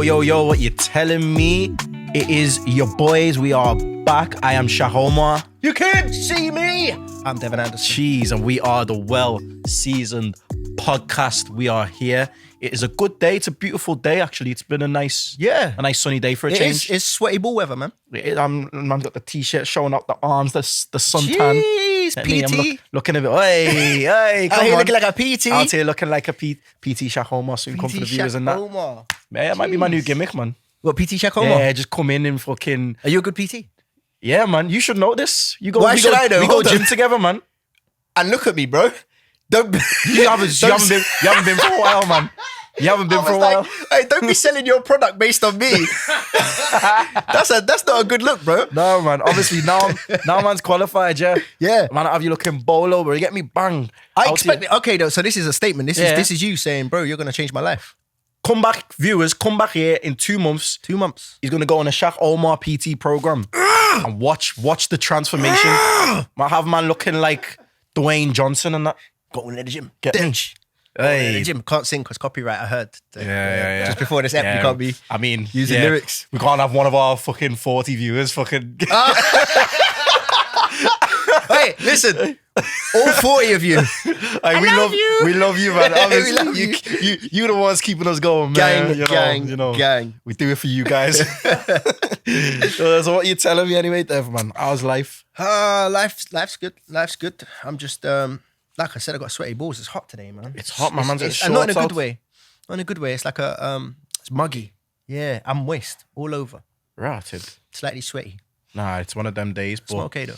Yo, what you telling me? It is your boys. We are back. I am Shak Omar. You can't see me. I'm Devon Anderson. Cheese, and we are the well-seasoned podcast. We are here. It is a good day. It's a beautiful day, actually. It's been a nice sunny day for a change. It's sweaty ball weather, man. Man's got the t-shirt showing up the arms, the suntan. Jeez, PT. Looking a bit. Hey, come on. Looking like a PT. Out here looking like a PT Shak Omar. Soon come for the viewers and that. Omar. Yeah, it might be my new gimmick, man. What, PT Shak Omar? Yeah, just come in and fucking. Are you a good PT? Yeah, man. You should know this. I know? We go Hold gym on. together, man. And look at me, bro. You haven't been for a while, man. You haven't been for a while. Hey, don't be selling your product based on me. That's not a good look, bro. No, man. Obviously, now man's qualified, yeah. Yeah. Man, I have you looking bolo, bro. You get me bang. I expect it. Okay, though. So this is a statement. This is you saying, bro, you're gonna change my life. Come back, viewers. Come back here in 2 months. 2 months. He's gonna go on a Shak Omar PT program and watch the transformation. Might have man looking like Dwayne Johnson and that. Got one at the gym. Get me. Hey. The gym can't sing because copyright. I heard. Yeah. Just before this app, you can't be. I mean, using lyrics. We can't have one of our fucking 40 viewers fucking. Hey, listen, all 40 of you. Hey, we love you, man. Obviously, we love you. You're the ones keeping us going, man. Gang. We do it for you guys. So what are you telling me anyway, Dev, man? How's life? Life's good. Life's good. I'm just like I said, I got sweaty balls. It's hot today, man. It's hot, man. And not in a good way. Not in a good way. It's like it's muggy. Yeah, I'm moist all over. Rotted. Slightly sweaty. Nah, it's one of them days. But it's not okay though.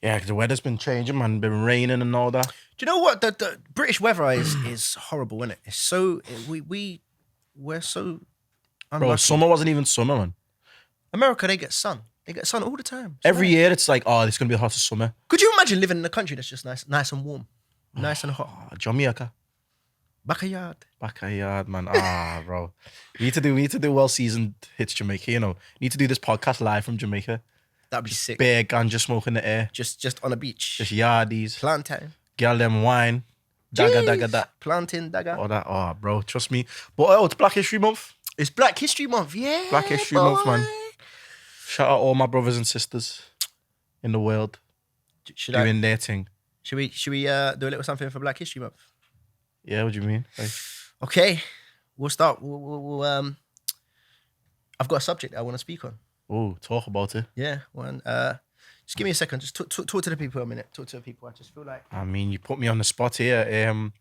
Yeah, the weather's been changing, man. Been raining and all that. Do you know what the British weather is horrible, isn't it? It's so we're so unlucky. Bro, summer wasn't even summer, man. America, they get sun. They get sun all the time. Every year, it's like, oh, it's gonna be the hottest summer. Could you imagine living in a country that's just nice and warm, nice and hot? Jamaica. Backyard, man. Bro. We need to do well-seasoned hits Jamaica, you know. Need to do this podcast live from Jamaica. That'd be sick. Beer ganja smoke in the air. Just on a beach. Just yardies. Plantain. Girl them wine. Dagga that. Plantain, dagga. All that. Bro, trust me. But it's Black History Month. It's Black History Month, yeah. Black History Month, man. Shout out all my brothers and sisters in the world doing their thing. Should we do a little something for Black History Month? Yeah, what do you mean? Like, okay, we'll start. We'll I've got a subject I want to speak on. Oh, talk about it. Yeah, just give me a second. Just talk to the people a minute. Talk to the people. I just feel like. I mean, you put me on the spot here.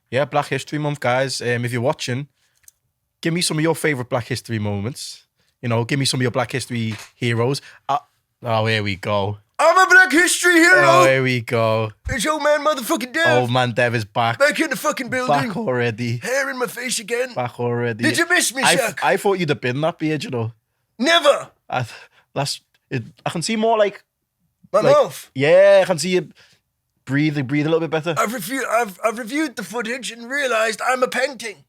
Yeah, Black History Month, guys. If you're watching, give me some of your favorite Black History moments. You know, give me some of your Black History heroes. Oh, here we go. I'm a Black History hero. Oh, here we go. It's old man motherfucking Dev. Old man Dev is back. Back in the fucking building. Back already. Hair in my face again. Back already. Did you miss me, Shak? I thought you'd have been that beard, you know. Never. I can see more like my mouth. Yeah, I can see you breathe a little bit better. I've reviewed the footage and realised I'm a painting.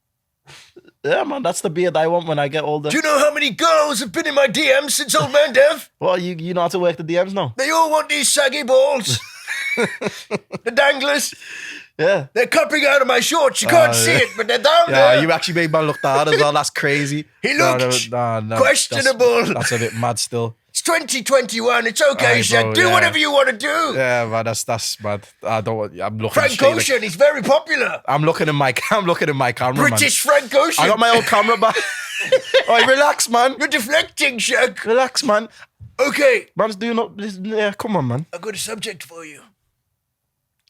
Yeah, man, that's the beard I want when I get older. Do you know how many girls have been in my DMs since old man Dev? Well, you know how to work the DMs now. They all want these saggy balls. The danglers. Yeah. They're cupping out of my shorts. You can't see it, but they're down there. Yeah, you actually made man look hard as well. That's crazy. He looked questionable. That's a bit mad still. It's 2021. It's okay, Shak. Do whatever you want to do. Yeah, man, that's mad. I'm looking. Frank Ocean, he's very popular. I'm looking in my camera, British man. Frank Ocean. I got my old camera back. Alright, relax, man. You're deflecting, Shak. Relax, man. Okay. Man's doing up. Yeah, come on, man. I've got a subject for you.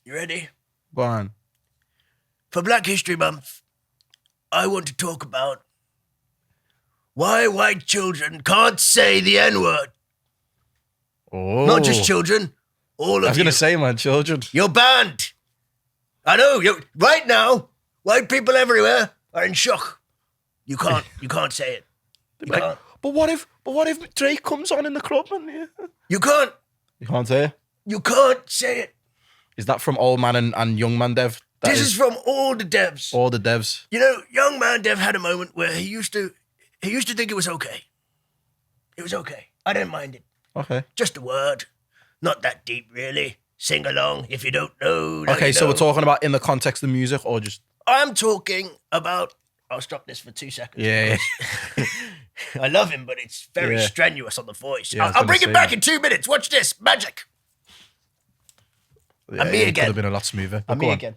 You ready? Go on. For Black History Month, I want to talk about why white children can't say the N-word. Oh. Not just children, all of you. I was going to say, man, children. You're banned. I know. Right now, white people everywhere are in shock. You can't say it. You can't. But what if Drake comes on in the club and You can't. You can't say it? You can't say it. Is that from old man and young man Dev? This is from all the devs. All the devs. You know, young man Dev had a moment where he used to think it was okay. It was okay. I didn't mind it. Okay. Just a word. Not that deep, really. Sing along if you don't know. Okay, so we're talking about in the context of music or just... I'm talking about... I'll stop this for 2 seconds. Yeah. I love him, but it's very Yeah. strenuous on the voice. Yeah, I was I'll gonna bring it say back that. in 2 minutes. Watch this. Magic. Yeah, me it again. could have been a lot smoother. But And go me on. again.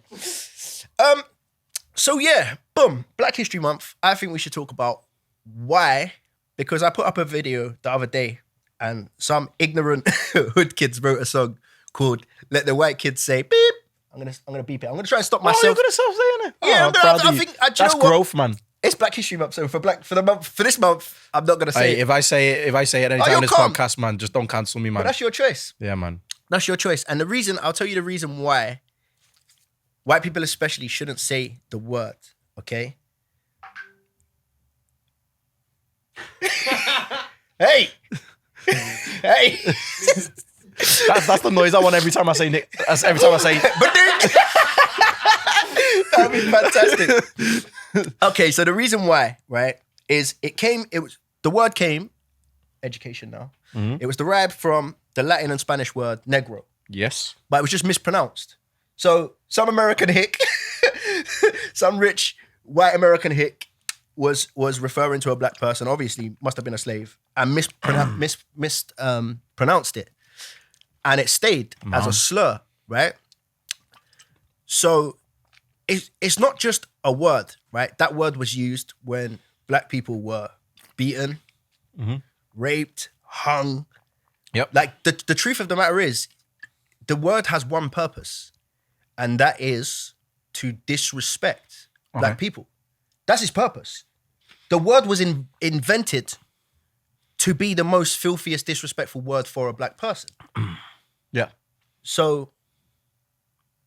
So yeah, boom. Black History Month. I think we should talk about why. Because I put up a video the other day and some ignorant hood kids wrote a song called Let the White Kids Say Beep. I'm gonna beep it. I'm gonna try and stop Oh, you're myself. gonna stop saying it? Yeah, I'm but proud I of you. think- do you That's know what? growth, man. It's Black History Month, so for this month, I'm not gonna say Hey, it. if I say it anytime you're on this calm. podcast, man, just don't cancel me, But man. that's your choice. Yeah, man. That's your choice. And the reason, I'll tell you the reason why white people especially shouldn't say the word, okay? Hey! Hey! That's the noise I want every time I say Nick. That's every time I say. That'd be fantastic. Okay, so the reason why, right, is the word came, education now. Mm-hmm. It was derived from the Latin and Spanish word negro, Yes. but it was just mispronounced. So some American hick, some rich white American hick was referring to a black person, obviously must have been a slave, and mispronounced it. And it stayed as a slur, right? So it's not just a word, right? That word was used when black people were beaten, raped, hung. Yep. Like the truth of the matter is, the word has one purpose, and that is to disrespect black people. That's its purpose. The word was invented to be the most filthiest, disrespectful word for a black person. Yeah. So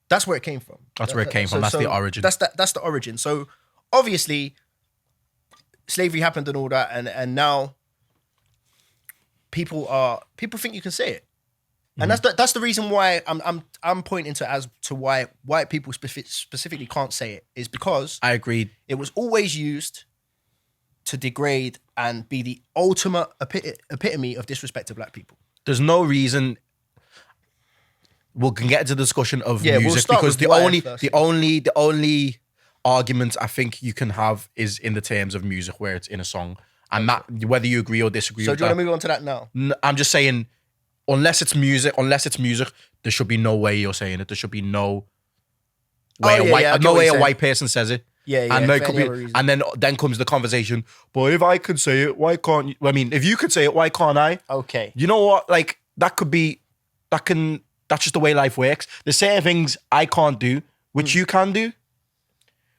that's where it came from. That's where it came from. That's the origin. That's the origin. So obviously, slavery happened and all that, and now people think you can say it, and that's the reason why I'm pointing to why white people specifically can't say it, is because I agreed. it was always used to degrade and be the ultimate epitome of disrespect to black people. There's no reason. We can get into the discussion of Yeah, we'll music start because with the why first. only argument I think you can have is in the terms of music where it's in a song, and that whether you agree or disagree. So with do you want that. to move on to that now? I'm just saying, unless it's music, there should be no way you're saying it. There should be no way Oh, yeah, I get no what way you're a saying. white person says it. Yeah, and for there could any be, other reason. and then comes the conversation. But if I can say it, why can't you? I mean, if you could say it, why can't I? Okay. You know what? Like that's just the way life works. There's certain things I can't do, which you can do. Do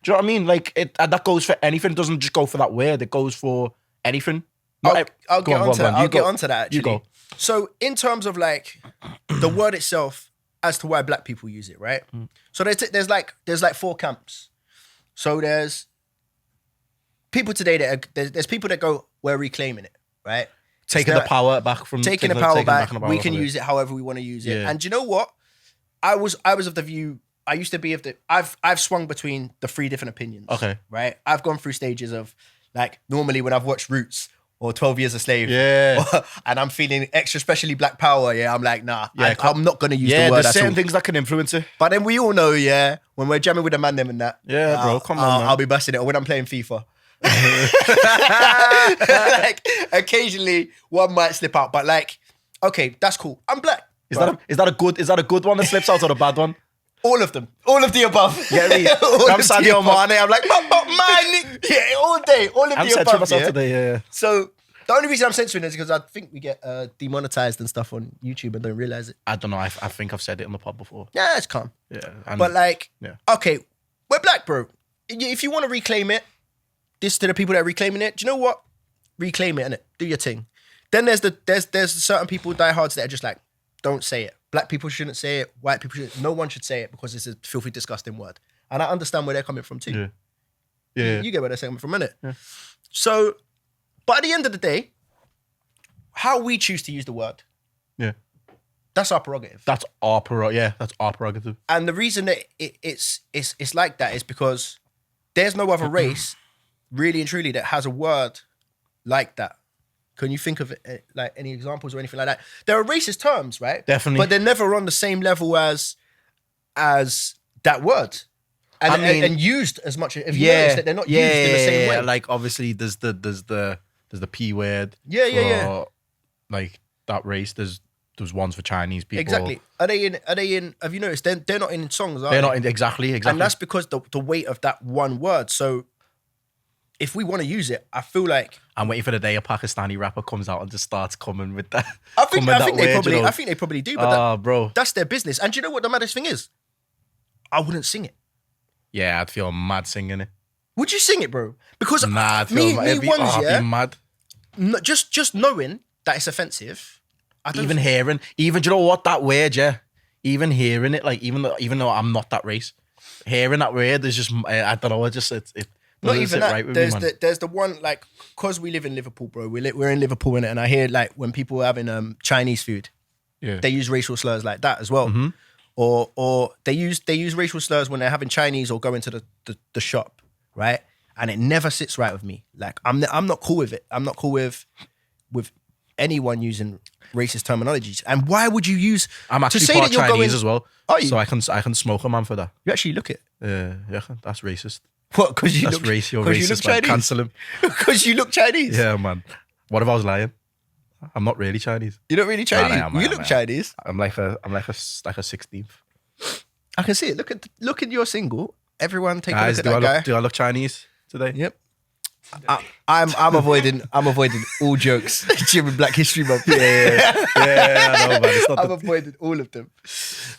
you know what I mean? Like that goes for anything. It doesn't just go for that word. It goes for anything. I'll get onto that. I'll get go. onto that actually. You go. So in terms of like the word itself, as to why black people use it, right? So there's like 4 camps. So there's people today there's people that go, we're reclaiming it, right? Taking the power back from taking the power back. the power We from can it. use it however we want to use it. Yeah. And do you know what? I was of the view. I used to be of the. I've swung between the 3 different opinions. Okay. Right. I've gone through stages of like normally when I've watched Roots or 12 Years a Slave. Yeah. And I'm feeling extra, especially Black Power. Yeah. I'm like, nah. Yeah, I'm not gonna use Yeah, the word there's at certain all. things that can influence it. But then we all know, yeah, when we're jamming with the mandem and that. Yeah, bro, come on, man. I'll be busting it. Or when I'm playing FIFA. Like occasionally one might slip out, but like, okay, that's cool. I'm black. Is that a good one that slips out or a bad one? All of them. All of the above. Get me? All I'm of Sadio the above. Mane. I'm like, but Mine. Yeah, all day. All of I'm the censoring above. myself Yeah? today. Yeah. So the only reason I'm censoring is because I think we get demonetized and stuff on YouTube and don't realize it. I don't know. I think I've said it on the pod before. Yeah, it's calm. Yeah. And But like, yeah. okay, we're black, bro. If you want to reclaim it, this to the people that are reclaiming it, do you know what? Reclaim it, innit? Do your thing. Then there's certain people, diehards, that are just like, don't say it. Black people shouldn't say it. White people shouldn't. No one should say it because it's a filthy, disgusting word. And I understand where they're coming from too. Yeah. You get where they're coming from, innit? Yeah. So, but at the end of the day, how we choose to use the word, Yeah. that's our prerogative. That's our prerogative. Yeah, that's our prerogative. And the reason that it's like that is because there's no other race, really and truly, that has a word like that. Can you think of it, like any examples or anything like that? There are racist terms, right? Definitely. But they're never on the same level as that word. And, I mean, and used as much. If you notice that they're not used in the same way. Like obviously there's the There's the P word. Yeah. Like that race. There's ones for Chinese people. Exactly. Are they in? Have you noticed? They're not in songs, are They're they? not in, exactly. And that's because the weight of that one word. So if we want to use it, I feel like I'm waiting for the day a Pakistani rapper comes out and just starts coming with that. I think they probably you know? I think they probably do, but bro. that's their business. And do you know what the maddest thing is? I wouldn't sing it. Yeah, I'd feel mad singing it. Would you sing it, bro? Because I'd feel I'd be mad. Just knowing that it's offensive. Even hearing, do you know what that word? Yeah, even hearing it, like even though I'm not that race, hearing that word is just I don't know. It not even that. Right with there's the one like because we live in Liverpool, bro. We're in Liverpool in it, and I hear like when people are having Chinese food, they use racial slurs like that as well, or they use racial slurs when they're having Chinese or going to the shop, right? And it never sits right with me. Like I'm not cool with it. I'm not cool with anyone using racist terminologies. And why would you use? I'm actually to say part that you're Chinese going, as well, are you? so I can smoke a man for that. You actually look it. Yeah, that's racist. What? Because you That's look racist. You're because you racist. look Man. Chinese. Cancel him. Because you look Chinese. Yeah, man. What if I was lying? I'm not really Chinese. You're not really Chinese. Nah, You look Chinese. I'm like a 16th. I can see it. Look at your single. Everyone take Guys, a look at that guy. do I look Chinese today? Yep. I'm avoiding all jokes during Black History Month. Yeah, I know, man. It's not I'm avoiding all of them.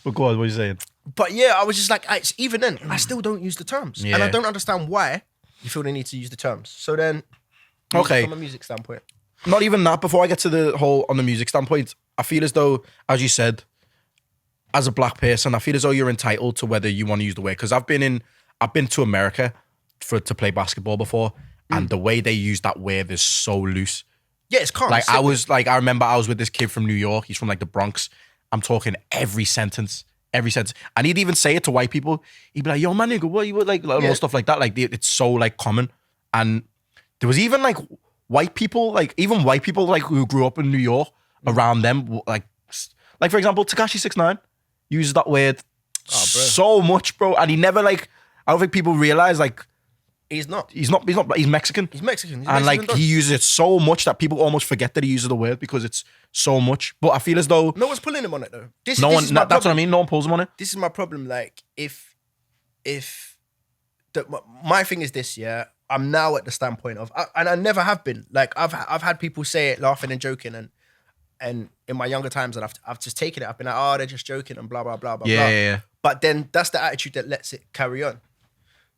But go on, what are you saying? But yeah, I was just like, even then, I still don't use the terms, and I don't understand why you feel the need to use the terms. So then, okay, from a music standpoint, not even that. Before I get to the whole on the music standpoint, I feel as though, as you said, as a black person, I feel as though you're entitled to whether you want to use the word. Because I've been to America to play basketball before. And the way they use that word is so loose. Yeah, it's calm. Like I remember I was with this kid from New York. He's from like the Bronx. I'm talking every sentence. And he'd even say it to white people. He'd be like, "Yo, my nigga, what you like?" All stuff like that. Like it's so like common. And there was even like white people like who grew up in New York around them. Like for example, Tekashi 6ix9ine uses that word so much, bro. And he never like. I don't think people realize like. He's not. He's Mexican. He's Mexican. And like he uses it so much that people almost forget that he uses the word because it's so much. But I feel as though no one's pulling him on it though. That's what I mean. No one pulls him on it. This is my problem. Like if my thing is this, yeah. I'm now at the standpoint of, and I never have been. Like I've had people say it laughing and joking, and in my younger times, and I've just taken it. I've been like, oh, they're just joking and blah blah blah blah blah. Yeah. But then that's the attitude that lets it carry on.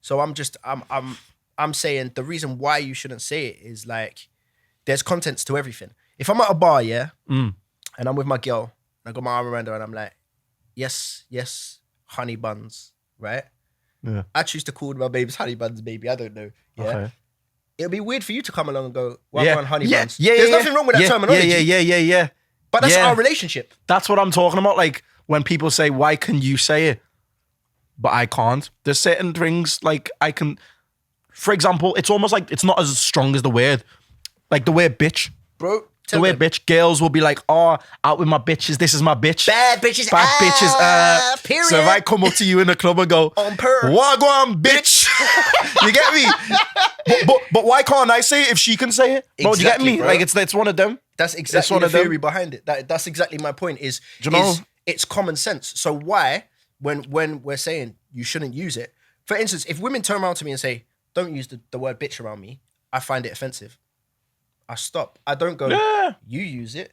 So I'm saying the reason why you shouldn't say it is like there's contents to everything. If I'm at a bar, and I'm with my girl, and I got my arm around her, and I'm like, yes, honey buns, right? Yeah. I choose to call my babes honey buns, baby. I don't know. Yeah. Okay. It'll be weird for you to come along and go, well, on honey buns. Yeah, there's nothing wrong with that terminology. Yeah. But that's our relationship. That's what I'm talking about. Like when people say, why can you say it? But I can't. There's certain things like I can, for example, it's almost like it's not as strong as the word. Like the word bitch. Bro, the word bitch. Girls will be like, oh, out with my bitches. This is my bitch. Bad bitches. Period. So if I come up to you in the club and go, wagwan, bitch. You get me? But why can't I say it if she can say it? Bro, do you get me? Bro. Like it's one of them. That's exactly the theory behind it. That's exactly my point is it's common sense. So why? When we're saying you shouldn't use it, for instance, if women turn around to me and say, "Don't use the word bitch around me," I find it offensive. I stop. I don't go. You use it.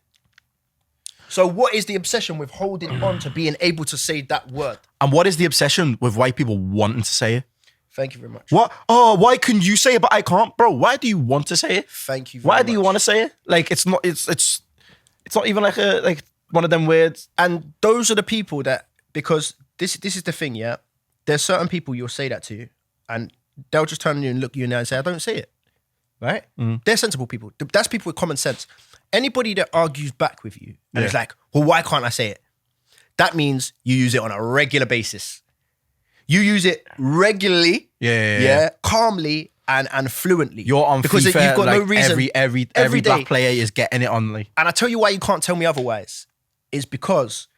So what is the obsession with holding on to being able to say that word? And what is the obsession with white people wanting to say it? Thank you very much. What? Oh, why can you say it but I can't, bro? Why do you want to say it? Thank you very much. Why do you want to say it? Like it's not even like one of them words. And those are the people that because. This is the thing, yeah. There's certain people you'll say that to, and they'll just turn on you and look you in the eye and say, "I don't say it." Right? They're sensible people. That's people with common sense. Anybody that argues back with you and is like, "Well, why can't I say it?" That means you use it on a regular basis. You use it regularly, calmly and fluently. You're on because FIFA, you've got like no reason. Every black player is getting it on. Like. And I tell you why you can't tell me otherwise is because,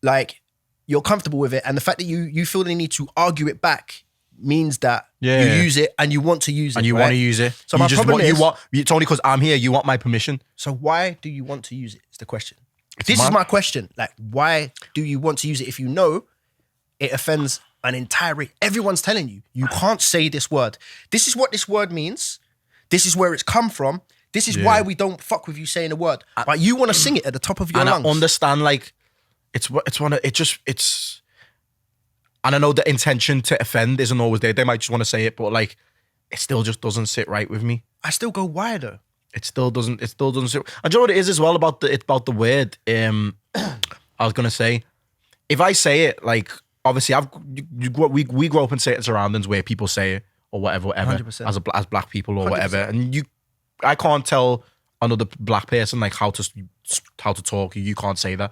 like. You're comfortable with it, and the fact that you feel the need to argue it back means that Yeah. you use it and you want to use it. And you right? want to use it. So you my just problem want, is, it's only because I'm here, you want my permission. so why do you want to use it? Is the question. It's This mad. is my question. Like, why do you want to use it if you know it offends an entire race? Everyone's telling you, you can't say this word. This is what this word means. This is where it's come from. This is why we don't fuck with you saying a word. But you want to sing it at the top of your lungs. I understand, like, and I know the intention to offend isn't always there. They might just want to say it, but like, it still just doesn't sit right with me. I still go, why though? It still doesn't sit. And do you know what it is as well about the word? I was gonna say, if I say it, like, obviously we grow up in certain surroundings where people say it or whatever 100%. as black people or 100%. whatever, and I can't tell another black person like how to talk. You can't say that.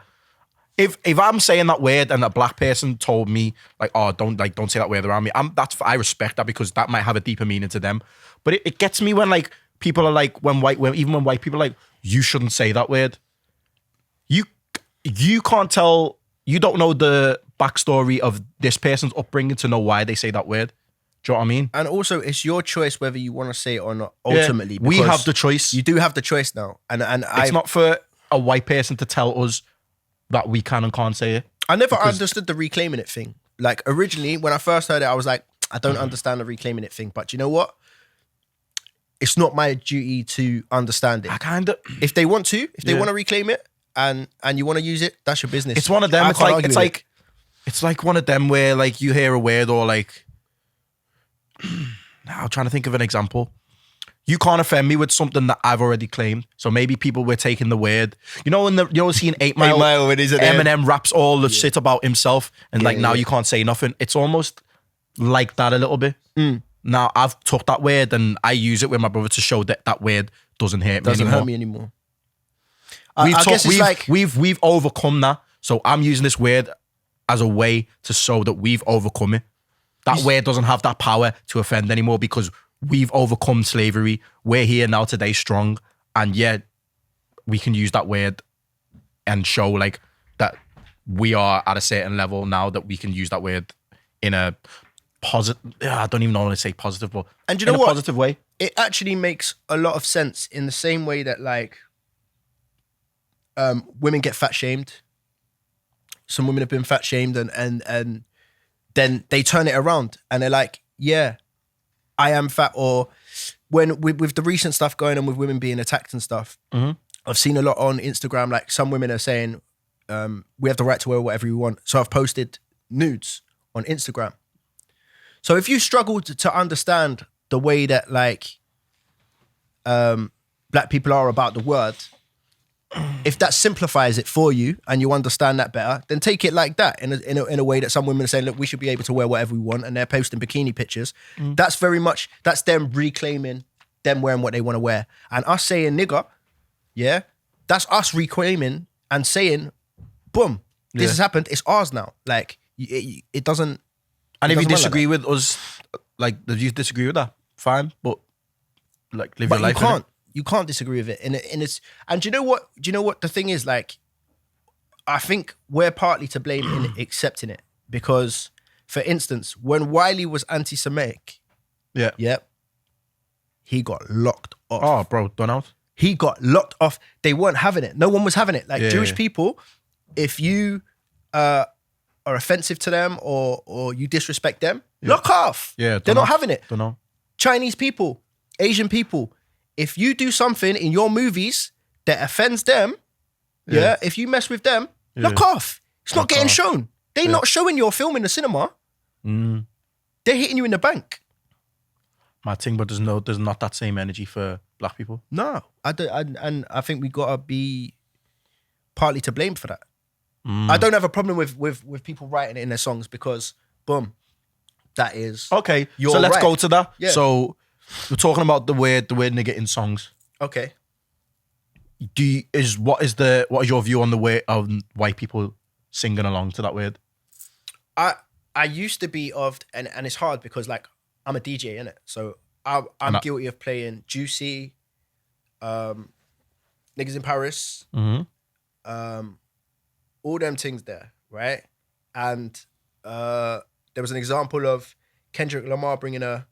If I'm saying that word and a black person told me like, oh, don't say that word around me, I respect that because that might have a deeper meaning to them. But it gets me when like people are like when white people are like, you shouldn't say that word. You can't tell, you don't know the backstory of this person's upbringing to know why they say that word. Do you know what I mean? And also, it's your choice whether you want to say it or not. Ultimately, we because have the choice. You do have the choice now, and It's not for a white person to tell us that we can and can't say it. I never understood the reclaiming it thing. Like originally, when I first heard it, I was like, I don't understand the reclaiming it thing. But you know what? It's not my duty to understand it. I kind of. If they want to, if they want to reclaim it and you want to use it, that's your business. It's one of them. I It's can't like argue it's with like it's like one of them where like you hear a word or like. Now I'm trying to think of an example. You can't offend me with something that I've already claimed. So maybe people were taking the word. You know, seeing 8 Mile when he's at Eminem raps all the shit about himself, and like now yeah. you can't say nothing. It's almost like that a little bit. Now I've took that word and I use it with my brother to show that that word doesn't hurt me anymore. hurt me anymore. I guess it's like we've overcome that. So I'm using this word as a way to show that we've overcome it. That word doesn't have that power to offend anymore because we've overcome slavery. We're here now today strong. And yet we can use that word and show like that we are at a certain level now that we can use that word in a positive, I don't even know how to say positive, but and you know in a what? positive way. It actually makes a lot of sense in the same way that like women get fat shamed. Some women have been fat shamed and then they turn it around and they're like, yeah, I am fat. Or when with the recent stuff going on with women being attacked and stuff, I've seen a lot on Instagram, like some women are saying, we have the right to wear whatever we want. So I've posted nudes on Instagram. So if you struggle to understand the way that like black people are about the word, if that simplifies it for you and you understand that better, then take it like that in a way that some women are saying, look, we should be able to wear whatever we want, and they're posting bikini pictures. That's very much, that's them reclaiming them wearing what they want to wear. And us saying nigger, yeah, that's us reclaiming and saying, boom, this has happened, it's ours now. Like, it doesn't. And it if you doesn't matter disagree like with us, like, if you disagree with that, fine, but like, live But your life. you can't disagree with it. And it's, and do you know what? Do you know what the thing is? Like, I think we're partly to blame in accepting it because, for instance, when Wiley was anti-Semitic, he got locked off. Oh, bro, done out. He got locked off. They weren't having it. No one was having it. Like Jewish yeah. people, if you are offensive to them or you disrespect them, lock off. Yeah, they're not having it. Don't know. Chinese people, Asian people, if you do something in your movies that offends them, if you mess with them, lock off. It's not getting shown. They're not showing your film in the cinema. They're hitting you in the bank. My thing, but there's not that same energy for black people. No, and I think we gotta be partly to blame for that. I don't have a problem with people writing it in their songs because, boom, that is okay. You're So let's right. go to that. Yeah. So we're talking about the word nigga in songs. okay. What is your view on the way of white people singing along to that word? I used to be and it's hard because like I'm a DJ, innit? So I'm guilty of playing Juicy, Niggas in Paris, all them things there, right? And there was an example of Kendrick Lamar bringing a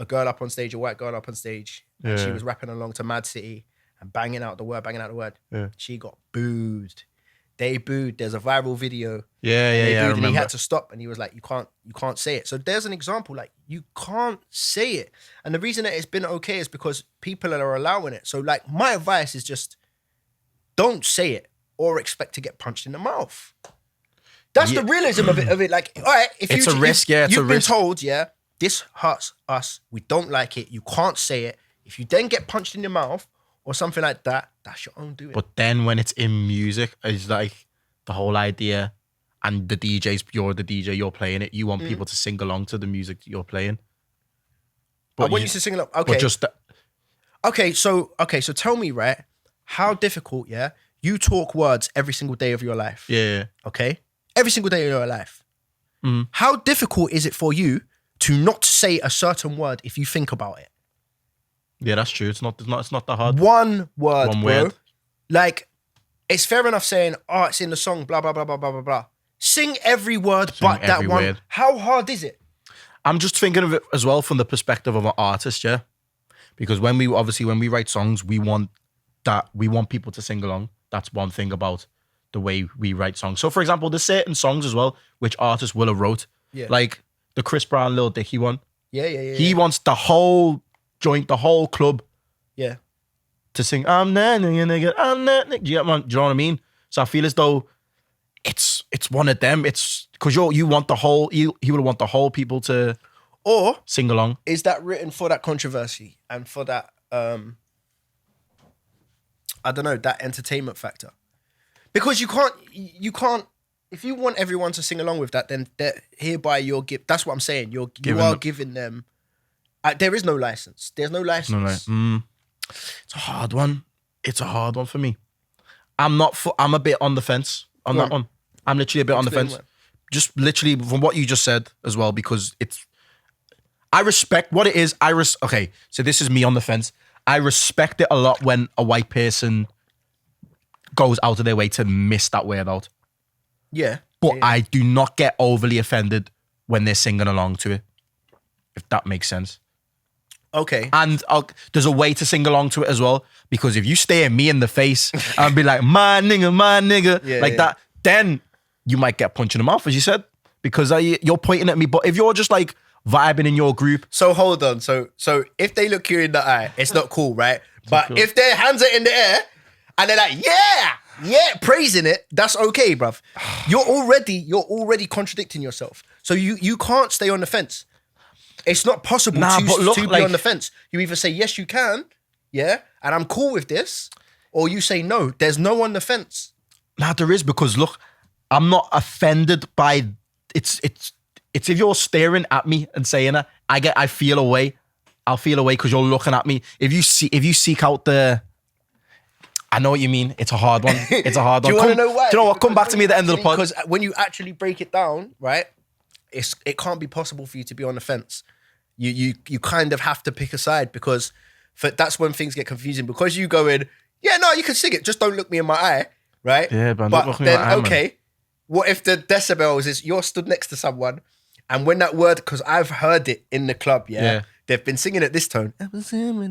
girl up on stage, a white girl up on stage, and she was rapping along to Mad City and banging out the word. Yeah. She got booed. They booed. There's a viral video. Yeah. I remember. And he had to stop, and he was like, "You can't say it." So there's an example. Like, you can't say it, and the reason that it's been okay is because people are allowing it. So like, my advice is just don't say it or expect to get punched in the mouth. That's the realism of it. Like, all right, if it's a risk. Yeah, it's a risk. You've been told, this hurts us. We don't like it. You can't say it. If you then get punched in the mouth or something like that, that's your own doing. But then when it's in music, it's like the whole idea, and you're the DJ, you're playing it. You want people to sing along to the music you're playing. But I want you to sing along. Okay. But just so tell me, right? How difficult, you talk words every single day of your life. Yeah. Okay? Every single day of your life. Mm. How difficult is it for you to not say a certain word if you think about it? Yeah, that's true. It's not that hard. One word, One bro. word. Like, it's fair enough saying, oh, it's in the song, blah, blah, blah, blah, blah, blah, blah. Sing every word but that every one. word. How hard is it? I'm just thinking of it as well from the perspective of an artist, yeah? Because when we write songs, we want people to sing along. That's one thing about the way we write songs. So, for example, there's certain songs as well which artists will have wrote. Yeah. Like the Chris Brown, Lil Dicky one. Yeah. He wants the whole joint, the whole club Yeah. to sing, I'm that nigga, I'm that nigga. Do you know what I mean? So I feel as though it's one of them. It's because you want the whole, he would want the whole people to sing along. Is that written for that controversy and for that, I don't know, that entertainment factor? Because you can't, if you want everyone to sing along with that, then hereby that's what I'm saying. You are giving them, there is no license. There's no license. It's a hard one. It's a hard one for me. I'm a bit on the fence on that one. I'm literally a bit on the fence. What? Just literally from what you just said as well, because I respect what it is. Okay, so this is me on the fence. I respect it a lot when a white person goes out of their way to miss that word out. Yeah. But I do not get overly offended when they're singing along to it, if that makes sense. Okay. And there's a way to sing along to it as well, because if you stare me in the face and be like, my nigga, that, then you might get punched in the mouth, as you said, because you're pointing at me. But if you're just like vibing in your group. So hold on. So if they look you in the eye, it's not cool, right? But if their hands are in the air and they're like, yeah, praising it, that's okay, bruv. You're already contradicting yourself. So you can't stay on the fence. It's not possible to be on the fence. You either say, yes, you can, and I'm cool with this, or you say, no, there's no on the fence. Nah, there is, because look, I'm not offended by it's if you're staring at me and saying it, I feel away. I'll feel away because you're looking at me. If you seek out I know what you mean. It's a hard one. It's a hard one. Do you want to know why? Do you know what? Come back to me at the end of the pod. Because when you actually break it down, right, it can't be possible for you to be on the fence. You kind of have to pick a side, because that's when things get confusing. Because you go in, you can sing it, just don't look me in my eye, right? Yeah, but then okay, what if the decibels is you're stood next to someone, and when that word, because I've heard it in the club, they've been singing at this tone, and the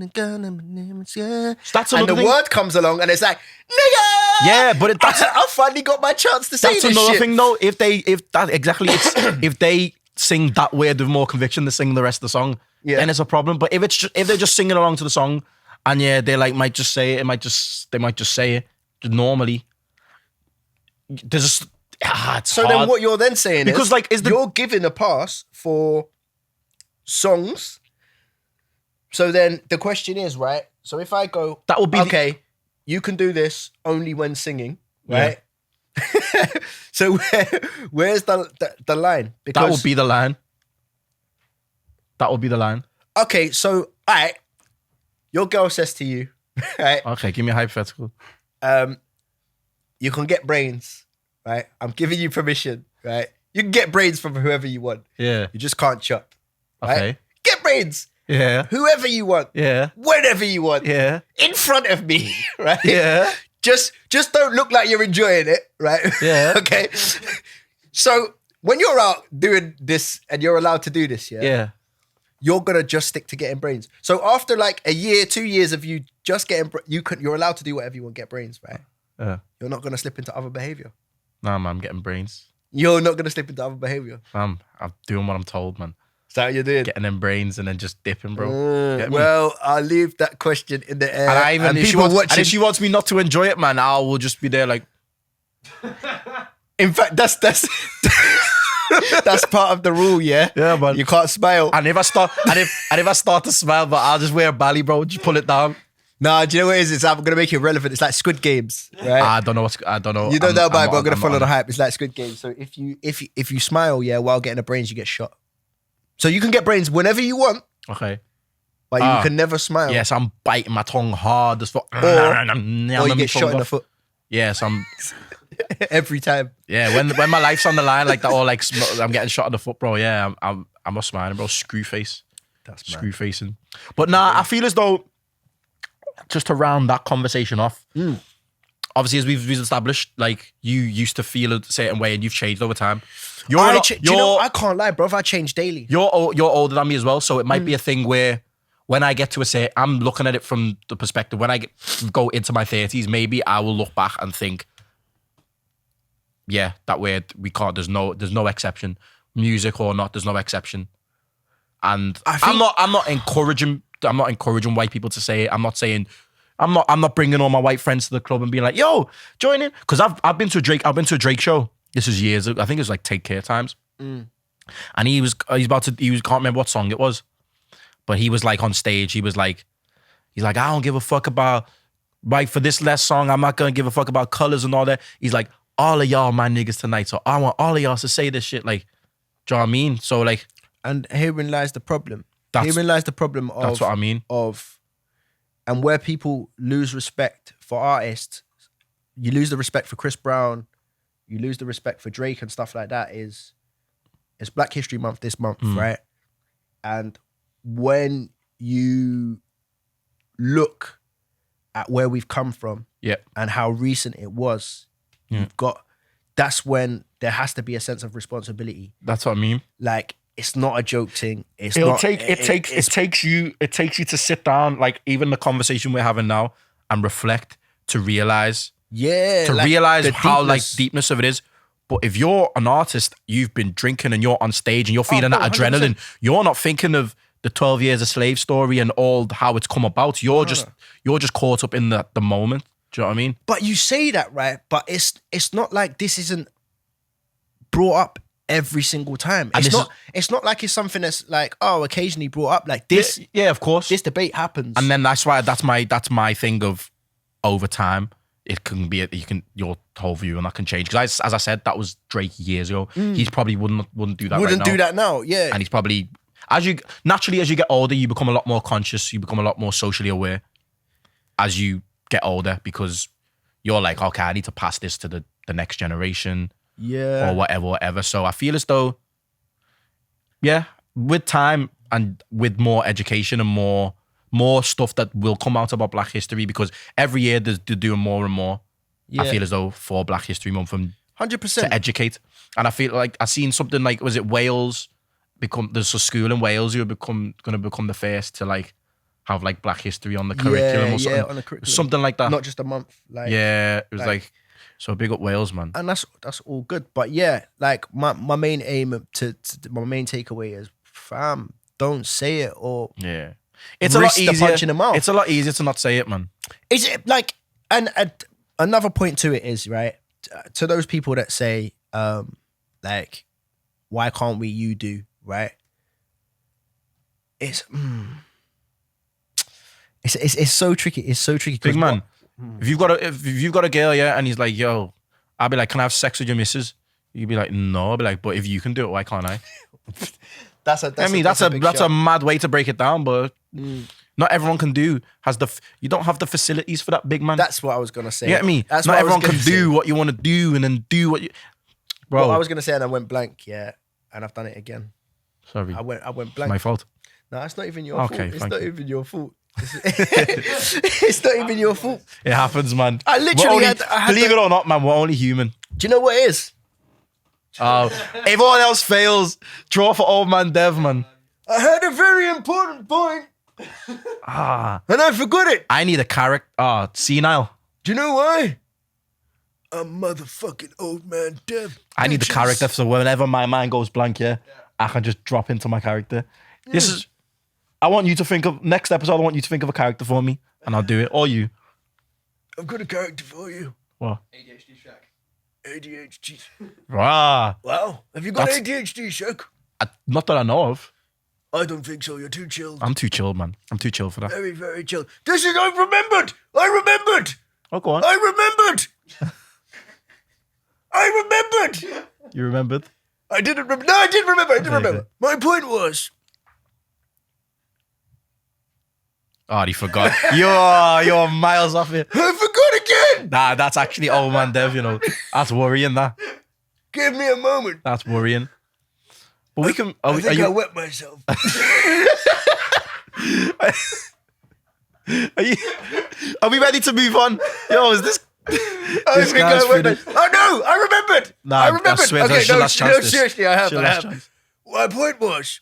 word comes along, and it's like, nigga! Yeah, but I finally got my chance to say this shit. That's another thing, though. If they sing that word with more conviction than sing the rest of the song, then it's a problem. But if they're just singing along to the song, and they might just say it, they might just say it normally. There's just it's so hard. then what you're then saying because you're giving a pass for songs. So then the question is, right? So if I go, that would be okay, you can do this only when singing, right? Yeah. So where's the line? Because that would be the line. That would be the line. Okay, so all right, your girl says to you, right? Okay, give me a hypothetical. You can get brains, right? I'm giving you permission, right? You can get brains from whoever you want. Yeah. You just can't chop. Right? Okay. Get brains. Yeah. Whoever you want. Yeah. Whenever you want. Yeah. In front of me, right? Yeah. Just don't look like you're enjoying it, right? Yeah. Okay. So when you're out doing this and you're allowed to do this, Yeah. you're gonna just stick to getting brains. So after like a year, 2 years of you just getting, you're allowed to do whatever you want, get brains, right? Yeah. You're not gonna slip into other behavior. Nah, man, I'm getting brains. You're not gonna slip into other behavior. I'm doing what I'm told, man. Is that what you're doing? Getting them brains and then just dipping, bro. Get me? Well, I'll leave that question in the air. And if she wants me not to enjoy it, man, I will just be there like. In fact, that's that's part of the rule, yeah. Yeah, man. You can't smile. And if I start to smile, but I'll just wear a belly, bro. Just pull it down. Nah, do you know what it is? I'm gonna make it relevant. It's like Squid Games, right? I don't know. You don't know about it, but I'm gonna follow the hype. It's like Squid Games. So if you smile, yeah, while getting the brains, you get shot. So you can get brains whenever you want. Okay. But you can never smile. Yes, I'm biting my tongue hard as fuck. Or you get shot in the foot. Yes, I'm. Every time. Yeah, when my life's on the line like that, or like I'm getting shot in the foot, bro. Yeah, I'm a smiling, bro. Screw face. That's screw facing. But nah, I feel as though just to round that conversation off. Obviously, as we've established, like you used to feel a certain way and you've changed over time. Do you know, I can't lie, bro. I change daily. You're older than me as well, so it might be a thing where when I get to a say, I'm looking at it from the perspective when I go into my 30s, maybe I will look back and think, yeah, that way we can't. There's no exception, music or not. There's no exception, and I'm not encouraging white people to say it. I'm not saying. I'm not bringing all my white friends to the club and being like, yo, join in. Because I've been to a Drake show. This was years ago. I think it was like Take Care times. And he can't remember what song it was. But he was like on stage, he's like, I don't give a fuck about, like for this last song, I'm not gonna give a fuck about colors and all that. He's like, all of y'all my niggas tonight. So I want all of y'all to say this shit. Like, do you know what I mean? So like. And herein lies the problem. Herein lies the problem of. That's what I mean. And where people lose respect for artists, you lose the respect for Chris Brown, you lose the respect for Drake and stuff like that. It's Black History Month this month, right? And when you look at where we've come from and how recent it was, that's when there has to be a sense of responsibility. That's what I mean. Like, it's not a joke thing. It takes you to sit down, like even the conversation we're having now, and reflect to realize how like deepness of it is. But if you're an artist, you've been drinking and you're on stage and you're feeling that adrenaline, 100%. You're not thinking of the 12 years a slave story and all how it's come about. You're just caught up in the moment. Do you know what I mean? But you say that, right? But it's not like this isn't brought up every single time. It's not like it's something that's like, oh, occasionally brought up like this. Yeah, of course. This debate happens. And then that's my thing of over time. It can be your whole view and that can change. Because as I said, that was Drake years ago. He's probably wouldn't do that. Wouldn't do that now, yeah. And he's probably as you get older, you become a lot more conscious. You become a lot more socially aware as you get older because you're like, okay, I need to pass this to the next generation. Yeah. Or whatever. So I feel as though, yeah, with time and with more education and more stuff that will come out about Black History because every year they're doing more and more. Yeah. I feel as though for Black History Month and 100% to educate. And I feel like I seen something like, was it Wales? There's a school in Wales who are going to become the first to like have like Black History on the curriculum or something. Yeah, on the curriculum. Something like that. Not just a month. Like, yeah, it was like so big up Wales, man. And that's all good. But yeah, like my main aim to my main takeaway is, fam, don't say it or it's a lot easier. Punch in the mouth. It's a lot easier to not say it, man. Is it like and another point to it is right to those people that say like why can't we you do right? It's so tricky. It's so tricky. Big man. If you've got a girl, and he's like, yo, I'll be like, can I have sex with your missus? You'd be like, no. I'll be like, but if you can do it, why can't I? That's a mad way to break it down, but not everyone can do. You don't have the facilities for that, big man. That's what I was gonna say. You get me? Not everyone can do what you want to do and then do what you. Bro, well, I was gonna say, and I went blank, and I've done it again. Sorry, I went blank. It's my fault. No, it's not even your fault. It's not even your fault. It's not even your fault. It happens, man. I literally believe it or not, man, we're only human. Do you know what it is? If all else fails, draw for old man Dev, man. I had a very important point. And I forgot it. I need a character. Senile. Do you know why? I'm motherfucking old man Dev. I need the character, so whenever my mind goes blank, I can just drop into my character. This is. I want you to think of next episode. I want you to think of a character for me, and I'll do it. Or you. I've got a character for you. What? ADHD Shak. ADHD. Rah. Wow. Have you got ADHD, Shak? Not that I know of. I don't think so. You're too chilled. I'm too chilled, man. I'm too chilled for that. Very, very chilled. This is. I remembered. Oh, go on. I remembered. You remembered? I didn't remember. No, I did remember. I did remember. My point was. Oh, he forgot. You're miles off it. I forgot again. Nah, that's actually old man Dev, you know. That's worrying, that. Give me a moment. That's worrying. But we can... I think I wet myself. Are we ready to move on? Yo, is this... I think I wet myself. Oh, no, I remembered. Nah, I remembered. I swear okay, that's your last chance. No, seriously, I have. Chance. My point was,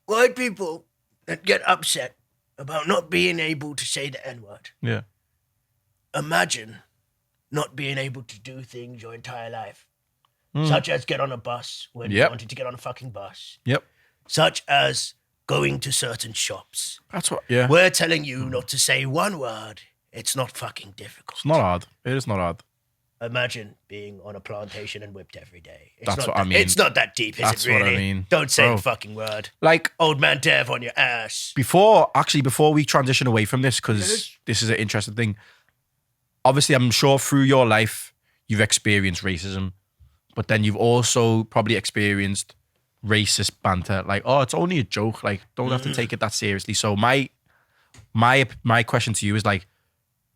white people that get upset about not being able to say the N-word. Yeah. Imagine not being able to do things your entire life. Such as get on a bus when you wanted to get on a fucking bus. Yep. Such as going to certain shops. That's what, yeah. We're telling you not to say one word. It's not fucking difficult. It's not hard. It is not hard. Imagine being on a plantation and whipped every day. That's what I mean. It's not that deep, is That's it really? what I mean. Don't say Bro. the fucking word. Like, Old man Dev on your ass. before we transition away from this, because this is an interesting thing. Obviously, I'm sure through your life, you've experienced racism, but then you've also probably experienced racist banter. Like, oh, it's only a joke. Like, don't have to take it that seriously. So my question to you is like,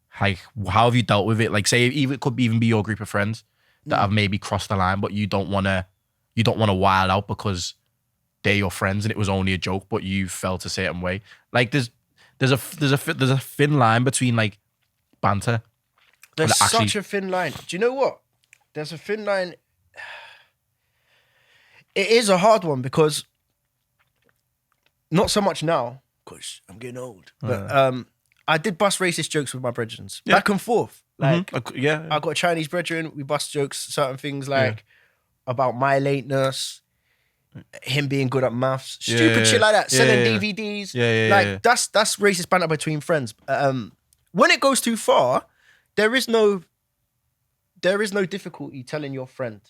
how have you dealt with it? Like, say it could even be your group of friends that have maybe crossed the line, but you don't want to wild out because they're your friends and it was only a joke, but you felt a certain way. Like, there's a thin line between like banter. There's such a thin line. Do you know what? There's a thin line. It is a hard one because not so much now because I'm getting old. But I did bust racist jokes with my brethren back and forth. Like, I got a Chinese brethren. We bust jokes, certain things like about my lateness, him being good at maths, stupid shit like that, selling DVDs. That's racist banter between friends. When it goes too far, there is no difficulty telling your friend.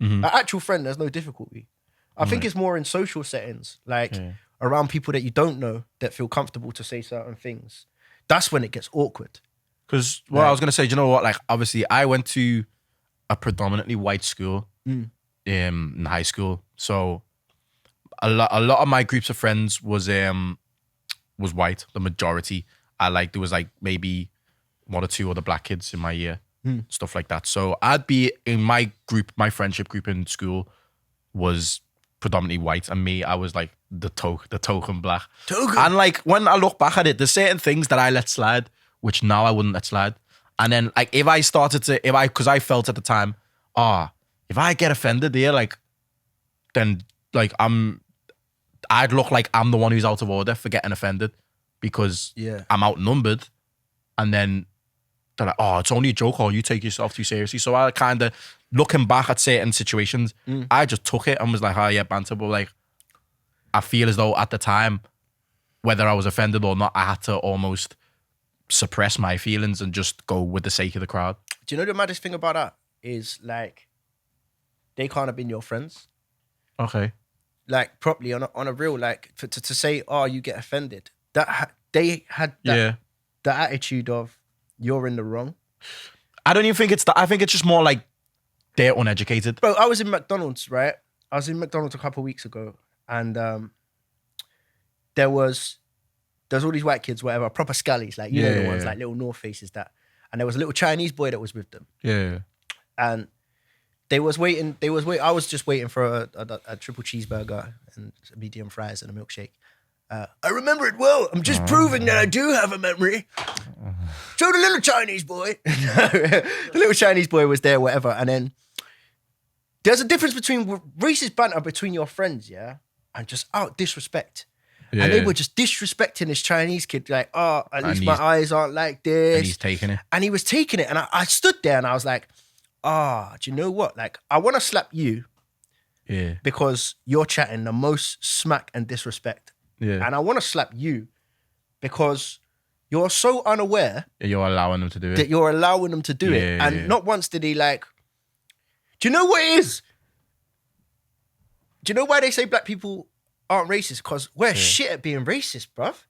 An actual friend, there's no difficulty. I think it's more in social settings, like around people that you don't know that feel comfortable to say certain things. That's when it gets awkward. Because I was going to say, do you know what? Like, obviously, I went to a predominantly white school in high school. So a lot of my groups of friends was white, the majority. There was like maybe one or two other black kids in my year. Stuff like that. So I'd be in my friendship group in school was predominantly white, and me, I was like the token black. And like when I look back at it, there's certain things that I let slide, which now I wouldn't let slide. And then like because I felt at the time, if I get offended here, like then like I'd look like I'm the one who's out of order for getting offended because I'm outnumbered, and then they're like, oh, it's only a joke, or you take yourself too seriously. So I kind of, looking back at certain situations, I just took it and was like, oh yeah, banter. But like, I feel as though at the time, whether I was offended or not, I had to almost suppress my feelings and just go with the sake of the crowd. Do you know the maddest thing about that is like, they can't have been your friends. Okay. Like properly on a real, like to say, oh, you get offended. They had the attitude of, you're in the wrong. I don't even think it's that. I think it's just more like they're uneducated. Bro, I was in McDonald's, right? I was in McDonald's a couple of weeks ago, and there was all these white kids, whatever, proper scallies, like you know the ones, like little North Faces that. And there was a little Chinese boy that was with them. Yeah. And they was waiting. I was just waiting for a triple cheeseburger and medium fries and a milkshake. I remember it well. I'm just proving that I do have a memory. So the little Chinese boy, was there, whatever. And then There's a difference between racist banter between your friends, yeah, and just out disrespect. Yeah. And they were just disrespecting this Chinese kid, like, oh, at least my eyes aren't like this. And he's taking it. And he was taking it. And I stood there and I was like, do you know what? Like, I want to slap you because you're chatting the most smack and disrespect. Yeah. And I want to slap you because you're so unaware. You're allowing them to do it. That you're allowing them to do it. And not once did he like, do you know what it is? Do you know why they say black people aren't racist? Because we're shit at being racist, bruv.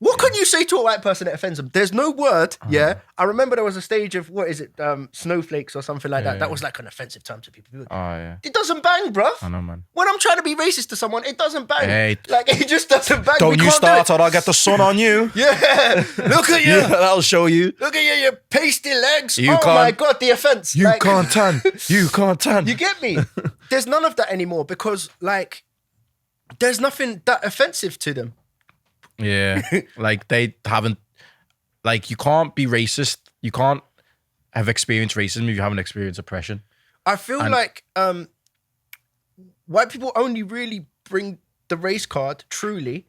What can you say to a white person that offends them? There's no word, I remember there was a stage of, what is it, snowflakes or something like that. That was like an offensive term to people. It doesn't bang, bruv. I know, man. When I'm trying to be racist to someone, it doesn't bang. Hey. Like, it just doesn't bang. Don't you start or I'll get the sun on you. Yeah. Look at you. That'll show you. Look at you, your pasty legs. You oh my God, the offense. You can't tan. You can't tan. You get me? There's none of that anymore because, like, there's nothing that offensive to them. Yeah, like they haven't, like you can't be racist. You can't have experienced racism if you haven't experienced oppression. I feel like white people only really bring the race card truly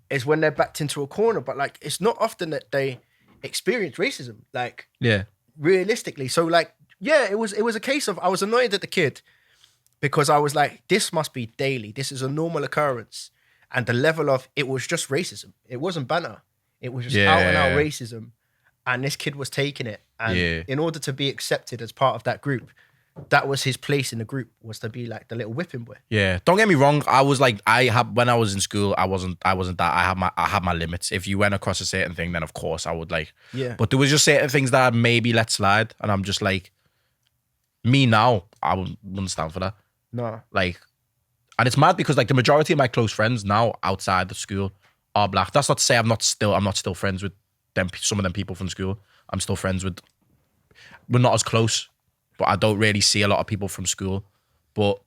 is when they're backed into a corner. But like, it's not often that they experience racism. Like, realistically. So like, it was a case of I was annoyed at the kid because I was like, this must be daily. This is a normal occurrence. And the level of, it was just racism. It wasn't banter. It was just out and out racism. And this kid was taking it. And in order to be accepted as part of that group, that was his place in the group, was to be like the little whipping boy. Yeah. Don't get me wrong. I was like, when I was in school, I wasn't that. I had my limits. If you went across a certain thing, then of course I would like. Yeah. But there was just certain things that I'd maybe let slide. And I'm just like, me now, I wouldn't stand for that. No. Like, and it's mad because like the majority of my close friends now outside of school are black. That's not to say I'm not still friends with them. Some of them people from school. I'm still friends with. We're not as close, but I don't really see a lot of people from school. But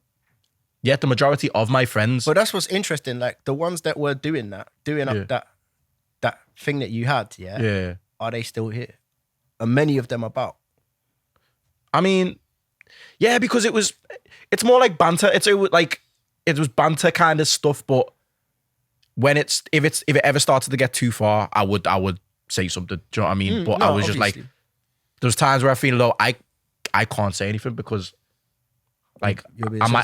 yeah, the majority of my friends. But that's what's interesting. Like the ones that were doing up that thing that you had, are they still here? Are many of them about? I mean, yeah, because it's more like banter. It was banter kind of stuff, but when if it ever started to get too far, I would say something. Do you know what I mean? But I was just like, there's times where I feel though I can't say anything because like am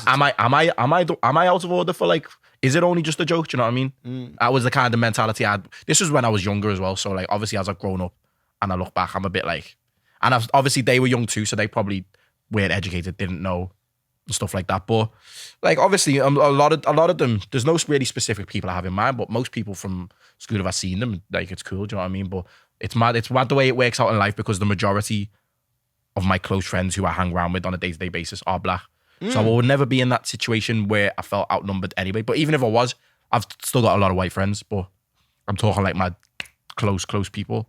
I out of order for like, is it only just a joke? Do you know what I mean? That was the kind of mentality I had. This was when I was younger as well. So like obviously as I've grown up and I look back, I'm a bit like, and obviously they were young too, so they probably weren't educated, didn't know. And stuff like that, but like obviously a lot of them. There's no really specific people I have in mind, but most people from school, if I've seen them, like it's cool. Do you know what I mean? But it's mad the way it works out in life because the majority of my close friends who I hang around with on a day-to-day basis are black. So I would never be in that situation where I felt outnumbered anyway. But even if I was, I've still got a lot of white friends. But I'm talking like my close people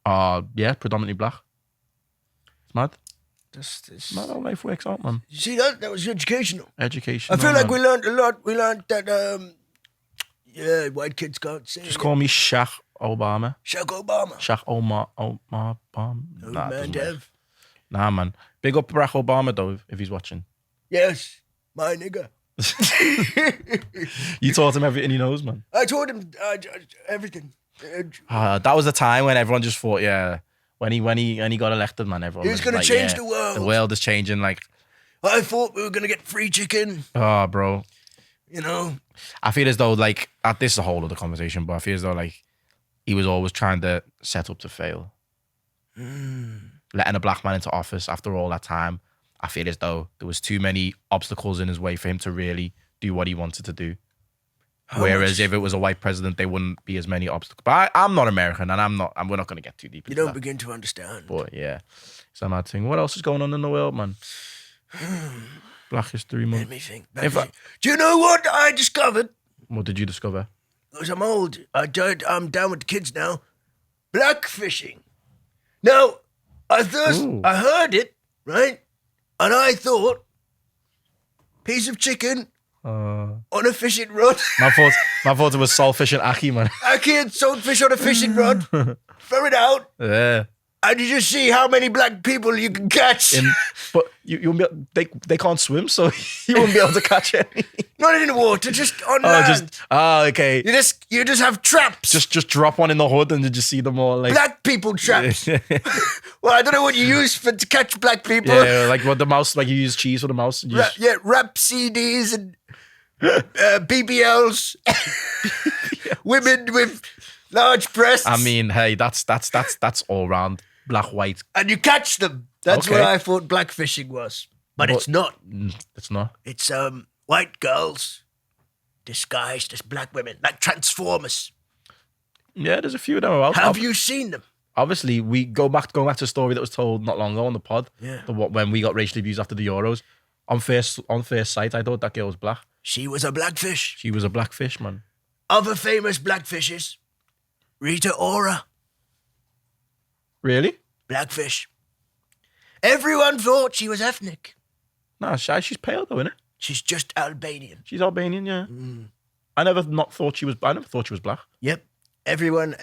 are predominantly black. It's mad. Not how life works out, man. You see that? That was educational. Education. I feel like we learned a lot. We learned that, white kids can't say. Just call me Shak Obama. Shak Obama. Shak Omar. Nah, man, Dev. Nah, man. Big up Barack Obama, though, if he's watching. Yes, my nigga. You taught him everything he knows, man. I taught him everything. That was the time when everyone just thought, when he got elected, man, everyone was going to change the world. The world is changing. Like, I thought we were going to get free chicken. Oh, bro. You know? I feel as though, like, this is a whole other conversation, but I feel as though, like, he was always trying to set up to fail. Letting a black man into office after all that time, I feel as though there was too many obstacles in his way for him to really do what he wanted to do. Whereas if it was a white president, there wouldn't be as many obstacles. But I'm not American, and we're not going to get too deep into that. You don't begin to understand. But yeah, it's a mad thing. What else is going on in the world, man? Black History Month. Let me think. Do you know what I discovered? What did you discover? Because I'm old. I'm down with the kids now. Blackfishing. Now, I heard it, right? And I thought, piece of chicken on a fishing rod. My thought it was saltfish and ackee, man. Ackee and saltfish on a fishing rod. Throw it out. Yeah. And you just see how many black people you can catch. But you won't be, they can't swim, so you won't be able to catch any. Not in the water, just on land. Okay. You just have traps. Just drop one in the hood and you just see them all like black people traps. Well, I don't know what you use to catch black people. Yeah, like what the mouse, like you use cheese for the mouse. Rap CDs and BBLs. Women with large breasts. I mean, hey, that's all round black white. And you catch them. That's what I thought blackfishing was. But it's not. It's not. It's white girls disguised as black women, like Transformers. Yeah, there's a few of them about. Have you seen them? Obviously, we going back to a story that was told not long ago on the pod. Yeah. When we got racially abused after the Euros. On first sight, I thought that girl was black. She was a blackfish. She was a blackfish, man. Other famous blackfishes. Rita Ora. Really? Blackfish. Everyone thought she was ethnic. Nah, she's pale though, isn't it? She's just Albanian. She's Albanian, yeah. I never thought she was black. Yep. Everyone,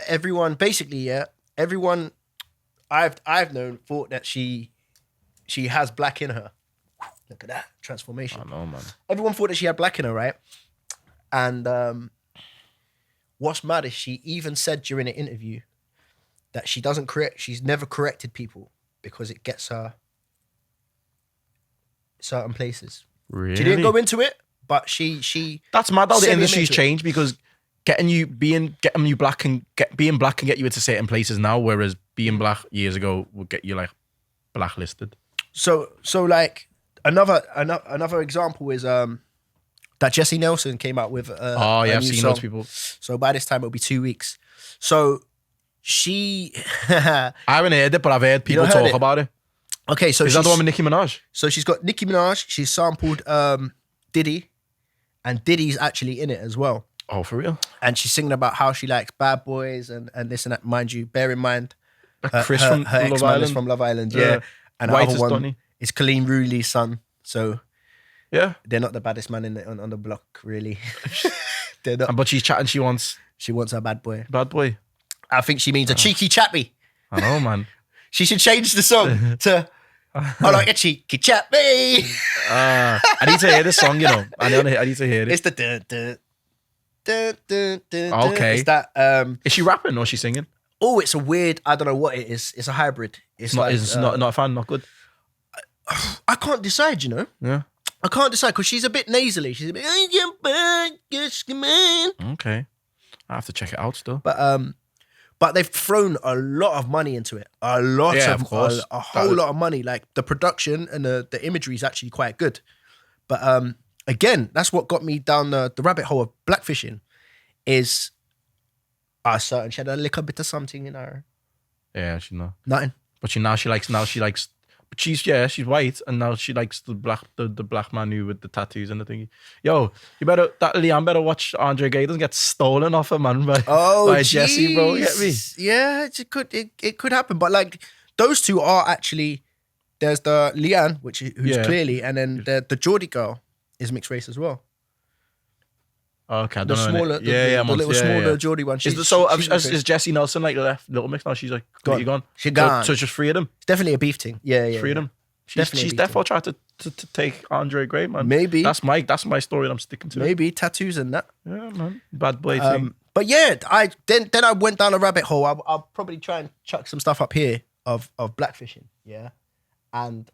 basically, yeah. Everyone I've known thought that she has black in her. Look at that transformation. I know, man. Everyone thought that she had black in her, right? And what's mad is she even said during an interview that she's never corrected people because it gets her certain places. Really? She didn't go into it, but she That's mad how the industry's into it. changed because being black can get you into certain places now, whereas being black years ago would get you like blacklisted. So like another example is that Jessie Nelson came out with I've seen song. those people. So by this time it'll be 2 weeks. So she I haven't heard it, but I've heard people talk about it. Okay, so is that the one with Nicki Minaj? So she's got Nicki Minaj, she's sampled Diddy, and Diddy's actually in it as well. Oh, for real? And she's singing about how she likes bad boys and this and that. Mind you, bear in mind, Chris her from Love ex-man Island. is from Love Island, yeah. And the White other as one Donny. is Colleen Rooley's son. So Yeah. they're not the baddest man on the block, really. They're not. But she's chatting, she wants a bad boy. bad boy. I think she means a cheeky chappy. I know, man. She should change the song to I like a cheeky chappy. I need to hear this song, you know. I need to hear it. It's the dun, dun, dun, dun, dun, Okay. It's that Is she rapping or is she singing? oh, it's a weird, I don't know what it is. It's a hybrid. It's like Not a fan, not good. I can't decide, you know. Yeah. I can't decide because she's a bit nasally. She's a bit Okay. I have to check it out still. but they've thrown a lot of money into it. A lot of course. A whole lot of money. Like the production and the imagery is actually quite good. But again, that's what got me down the rabbit hole of blackfishing is certain she had a little bit of something in her. Yeah, she know. Nothing. But she likes but she's white and now she likes the black man who with the tattoos and the thingy. Yo, Leanne better watch Andre Gay doesn't get stolen off her, man, by Jesse, bro. You get me? Yeah, it could happen. But like those two are actually there's the Leanne, who's clearly, and then the Geordie girl is mixed race as well. Okay, I The don't know. smaller, the little smaller Geordie one. Is Jessie Nelson like left Little Mix now? She's like completely gone. She gone. So it's just three of them. It's definitely a beef thing. Yeah. Three of them. She's definitely tried to take Andre Gray, man. Maybe that's my story and I'm sticking to it. Maybe tattoos and that. Yeah, man. Bad boy thing. But yeah, I went down a rabbit hole. I'll probably try and chuck some stuff up here of blackfishing. Yeah, and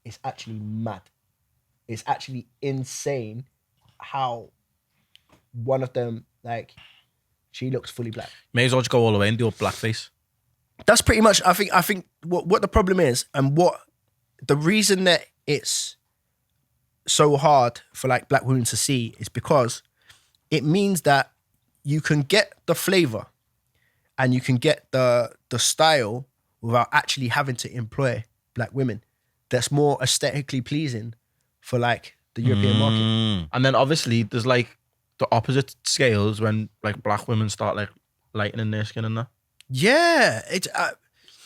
it's actually mad. It's actually insane how one of them, like, she looks fully black. May as well just go all the way and do a blackface. That's pretty much, I think what the problem is and what the reason that it's so hard for like black women to see is because it means that you can get the flavor and you can get the style without actually having to employ black women. That's more aesthetically pleasing for like the European market. And then obviously there's like the opposite scales when like black women start like lightening their skin and that. Yeah, I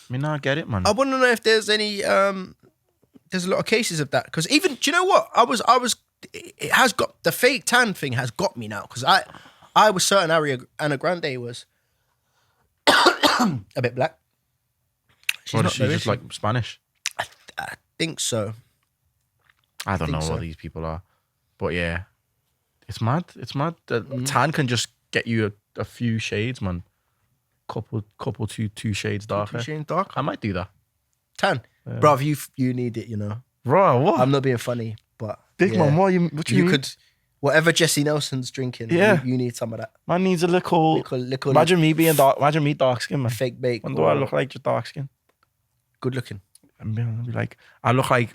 mean, I get it, man. I want to know if there's any. There's a lot of cases of that because even, do you know what? It has got the fake tan thing has got me now because I was certain Ariana Grande was a bit black. Or not is she though, just is like Spanish? I think so. I don't know think so. what these people are. But yeah, it's mad. It's mad. Tan can just get you a few shades, man. Couple two shades darker. Two shades dark. I might do that. Tan. Bruv, you need it, you know. Bro, what? I'm not being funny, but Big man, what you need? could, whatever Jesse Nelson's drinking, Yeah. you need some of that. Man needs a little. Little Imagine me being dark. Imagine me dark skin, man. fake bake. When do I look like just dark skin? Good looking. I'll be like, I look like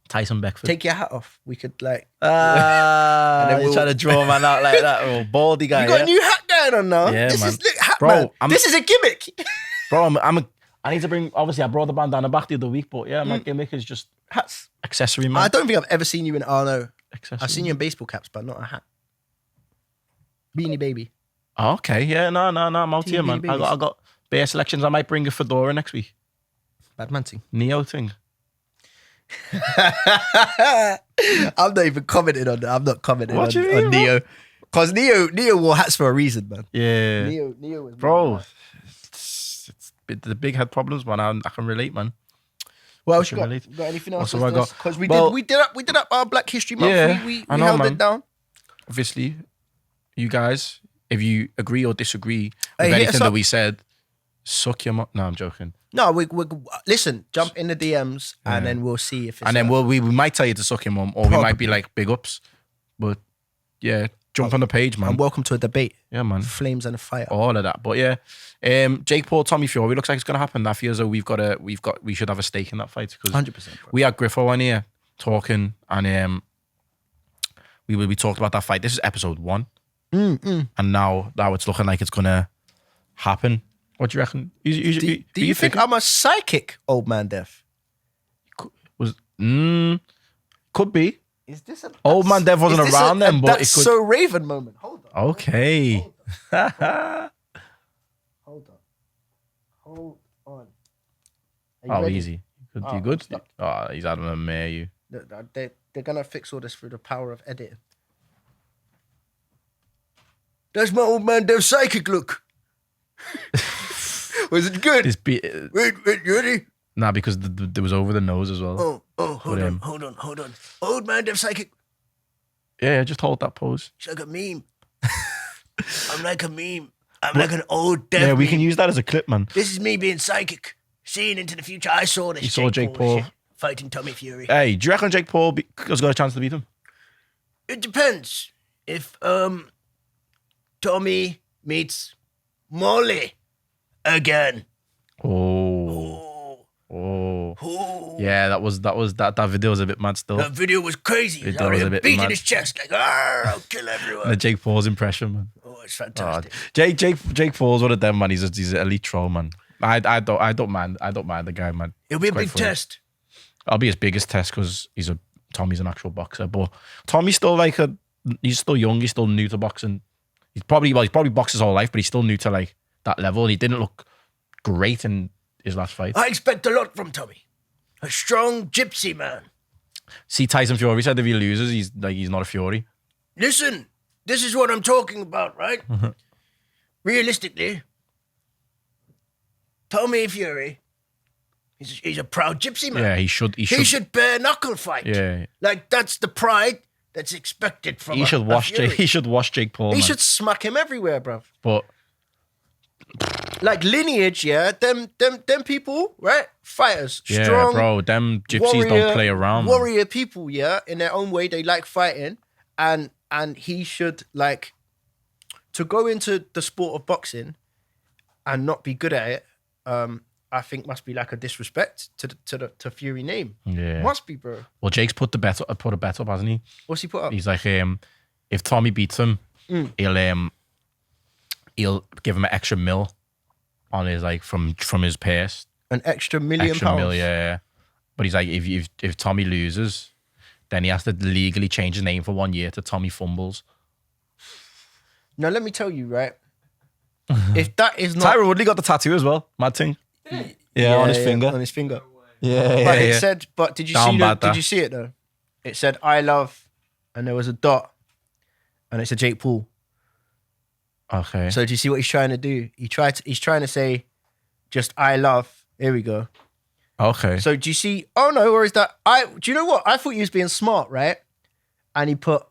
Tyson Beckford. Take your hat off. We could like. And then we'll- try to draw man out like that. Oh, baldy guy. You got yeah? a new hat going on now. Yeah, this man. is hat, Bro, man. This is a gimmick. Bro, I need to bring. Obviously, I brought the bandana back the other week, but yeah, my gimmick is just Hats. accessory, man. I don't think I've ever seen you in. Oh no, Accessory. I've seen you in baseball caps, but not a hat. Beanie baby. Oh, okay, yeah, no, I'm out here, man. babies. I got beer selections. I might bring a fedora next week. Bad man thing. Neo thing. I'm not even commenting on that. I'm not commenting What do you mean, on Neo. Because Neo wore hats for a reason, man. Yeah, Neo was bro. It's the big head problems, man. I can relate, man. What else you can got? relate. You got anything else? What have I got? Because we Well- did up our Black History Month. Yeah, we I know, held man. it down. Obviously, you guys, if you agree or disagree Hey, with hit us anything that up. we said, suck your No, I'm joking. No, we listen. Jump in the DMs and then we'll see if. It's And then we might tell you to suck your mum, or we might be like big ups. But yeah, jump on the page, man. And welcome to a debate. Yeah, man. Flames and fire. All of that. But yeah, Jake Paul, Tommy Fury looks like it's gonna happen. That feels as though we should have a stake in that fight because 100%. we had Griffo on here talking, and we talked about that fight. This is episode 1, and now it's looking like it's gonna happen. What do you reckon? Do you think I'm a psychic, old man Dev? Could be. Is this a Old man Dev wasn't around then, but it that's could. so Raven moment? Hold on. Okay. Hold on. Are you Oh, ready? easy. You Oh, good? stop. Oh, he's having a mare you. They're gonna fix all this through the power of editing. That's my old man Dev's psychic look. Was it good? Wait, you ready? Nah, because there was over the nose as well. Hold on. Old man Dev's psychic. Yeah, just hold that pose. It's like a meme. I'm like a meme. I'm like an old Dev Yeah, we meme. can use that as a clip, man. This is me being psychic, seeing into the future. I saw this. You saw Jake Paul. shit, fighting Tommy Fury. Hey, do you reckon Jake Paul has got a chance to beat him? It depends. If Tommy meets Molly again. Oh. Yeah, that video was a bit mad still. That video was crazy. He's Video out was here a bit beating mad. his chest like, I'll kill everyone. The Jake Paul's impression, man. Oh, it's fantastic. Jake Paul's one of them, man. He's an elite troll, man. I don't mind the guy, man. It'll be a It's quite big funny. test. I'll be his biggest test because Tommy's an actual boxer, but Tommy's still he's still young, he's still new to boxing. He's probably boxed his whole life, but he's still new to like that level. And he didn't look great in his last fight. I expect a lot from Tommy. A strong gypsy man. See, Tyson Fury said if he loses, he's not a Fury. Listen, this is what I'm talking about, right? Realistically, Tommy Fury, he's a proud gypsy man. Yeah, he should. He should bare knuckle fight. Yeah, Like that's the pride that's expected from he should wash Fury. He should wash Jake Paul. He man. should smack him everywhere, bruv. But Like lineage, yeah. Them people, right? Fighters, yeah, strong, bro, them gypsies don't play around. Man. Warrior people, yeah. In their own way, they like fighting, and he should like to go into the sport of boxing and not be good at it. I think must be like a disrespect to Fury name. Yeah, Must be, bro. well, Jake's put a bet up, hasn't he? What's he put up? He's like, if Tommy beats him, he'll give him an extra mil on his like from his purse. An extra £1 million. Extra mil, yeah. But he's like, if Tommy loses, then he has to legally change his name for 1 year to Tommy Fumbles. Now let me tell you, right? If that is not Tyron Woodley got the tattoo as well. Mad thing. Yeah, on his finger. on his finger. Yeah, But it said, but did you Down see bad, did that. you see it though? It said I love, and there was a dot, and it said Jake Paul. Okay. So do you see what he's trying to do? He's trying to say just I love Here we go. Okay. So do you see? Oh no, or is that? Do you know what? I thought he was being smart, right? And he put,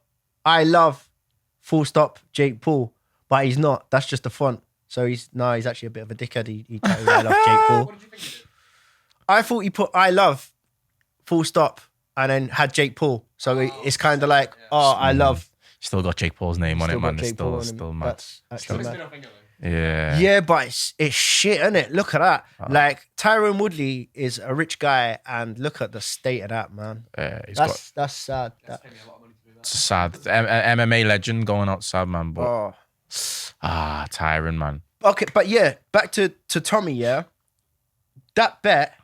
"I love," full stop, Jake Paul, but he's not. That's just the font. So he's actually a bit of a dickhead. He typed, "I love Jake Paul." What did you think he did? I thought he put, "I love," full stop, and then had Jake Paul. So it's kind of like, "Oh, I love." Still got Jake Paul's name on it, Still man. got It's Jake Paul still on him. mad. That's actually It's mad. been a finger, though. Yeah. Yeah, but it's shit, isn't it? Look at that. Like Tyrone Woodley is a rich guy, and look at the state of that, man. He's got. That's sad. That's paying me a lot of money to do that. It's sad. MMA legend going outside, man. But Tyron, man. Okay, but yeah, back to Tommy. Yeah, that bet,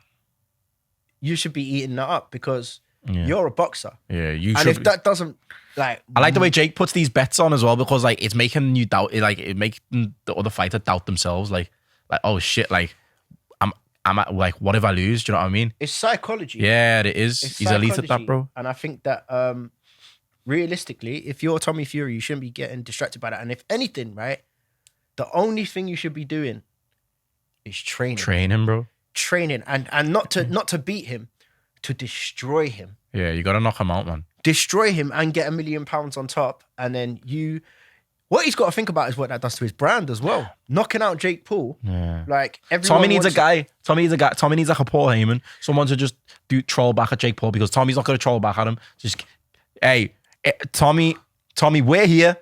you should be eating that up because you're a boxer, Yeah, you and should. if that doesn't like, I like the way Jake puts these bets on as well because like it's making you doubt. Like it makes the other fighter doubt themselves. Like oh shit, like I'm at, like what if I lose? Do you know what I mean? it's psychology. Yeah, it is. It's He's elite at that, psychology. bro. And I think that realistically, if you're Tommy Fury, you shouldn't be getting distracted by that. And if anything, right, the only thing you should be doing is training. Train him, bro. Training and not to beat him, to destroy him. Yeah, you gotta knock him out, man. Destroy him and get £1 million on top. And then what he's got to think about is what that does to his brand as well. Knocking out Jake Paul. Yeah. Like everyone Tommy needs a wants- guy. Tommy needs like a Paul Heyman. Someone to just troll back at Jake Paul because Tommy's not gonna troll back at him. Just hey, Tommy, we're here.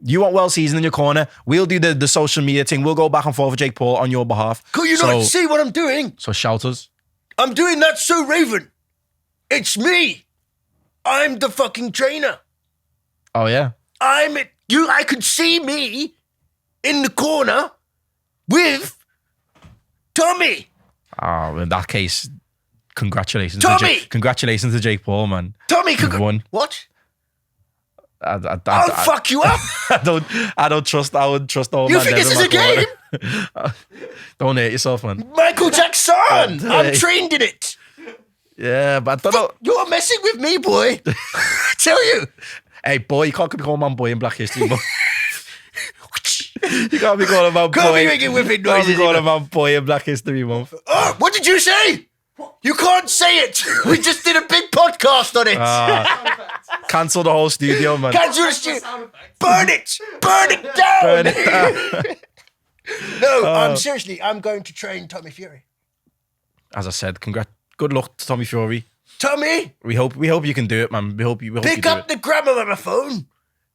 You want well seasoned in your corner. We'll do the social media thing. We'll go back and forth with Jake Paul on your behalf. Could you not see what I'm doing? So shout us. I'm doing that so Raven. It's me. I'm the fucking trainer. Oh yeah. I could see me in the corner with Tommy. Oh, in that case, congratulations. Tommy! Congratulations to Jake Paul, man. Tommy You've could won. What? I I'll fuck you up. I wouldn't trust old You man think this is Devon a in game? my corner. Don't hate yourself, man. Michael Jackson. I'm trained in it. Yeah, but I don't know. You're messing with me, boy. I tell you. Hey, boy, you can't be calling man boy in Black History Month. You can't be calling man boy. Can't be making whipping You can't be noises. calling man boy in Black History Month. Oh, what did you say? You can't say it. We just did a big podcast on it. Cancel the whole studio, man. Cancel the shit. Sound effects. Burn it. Burn it down. Burn it down. No, seriously, I'm going to train Tommy Fury. As I said, good luck to Tommy Fury. Tommy, We hope you can do it, man. We hope you pick do up it. the grammar phone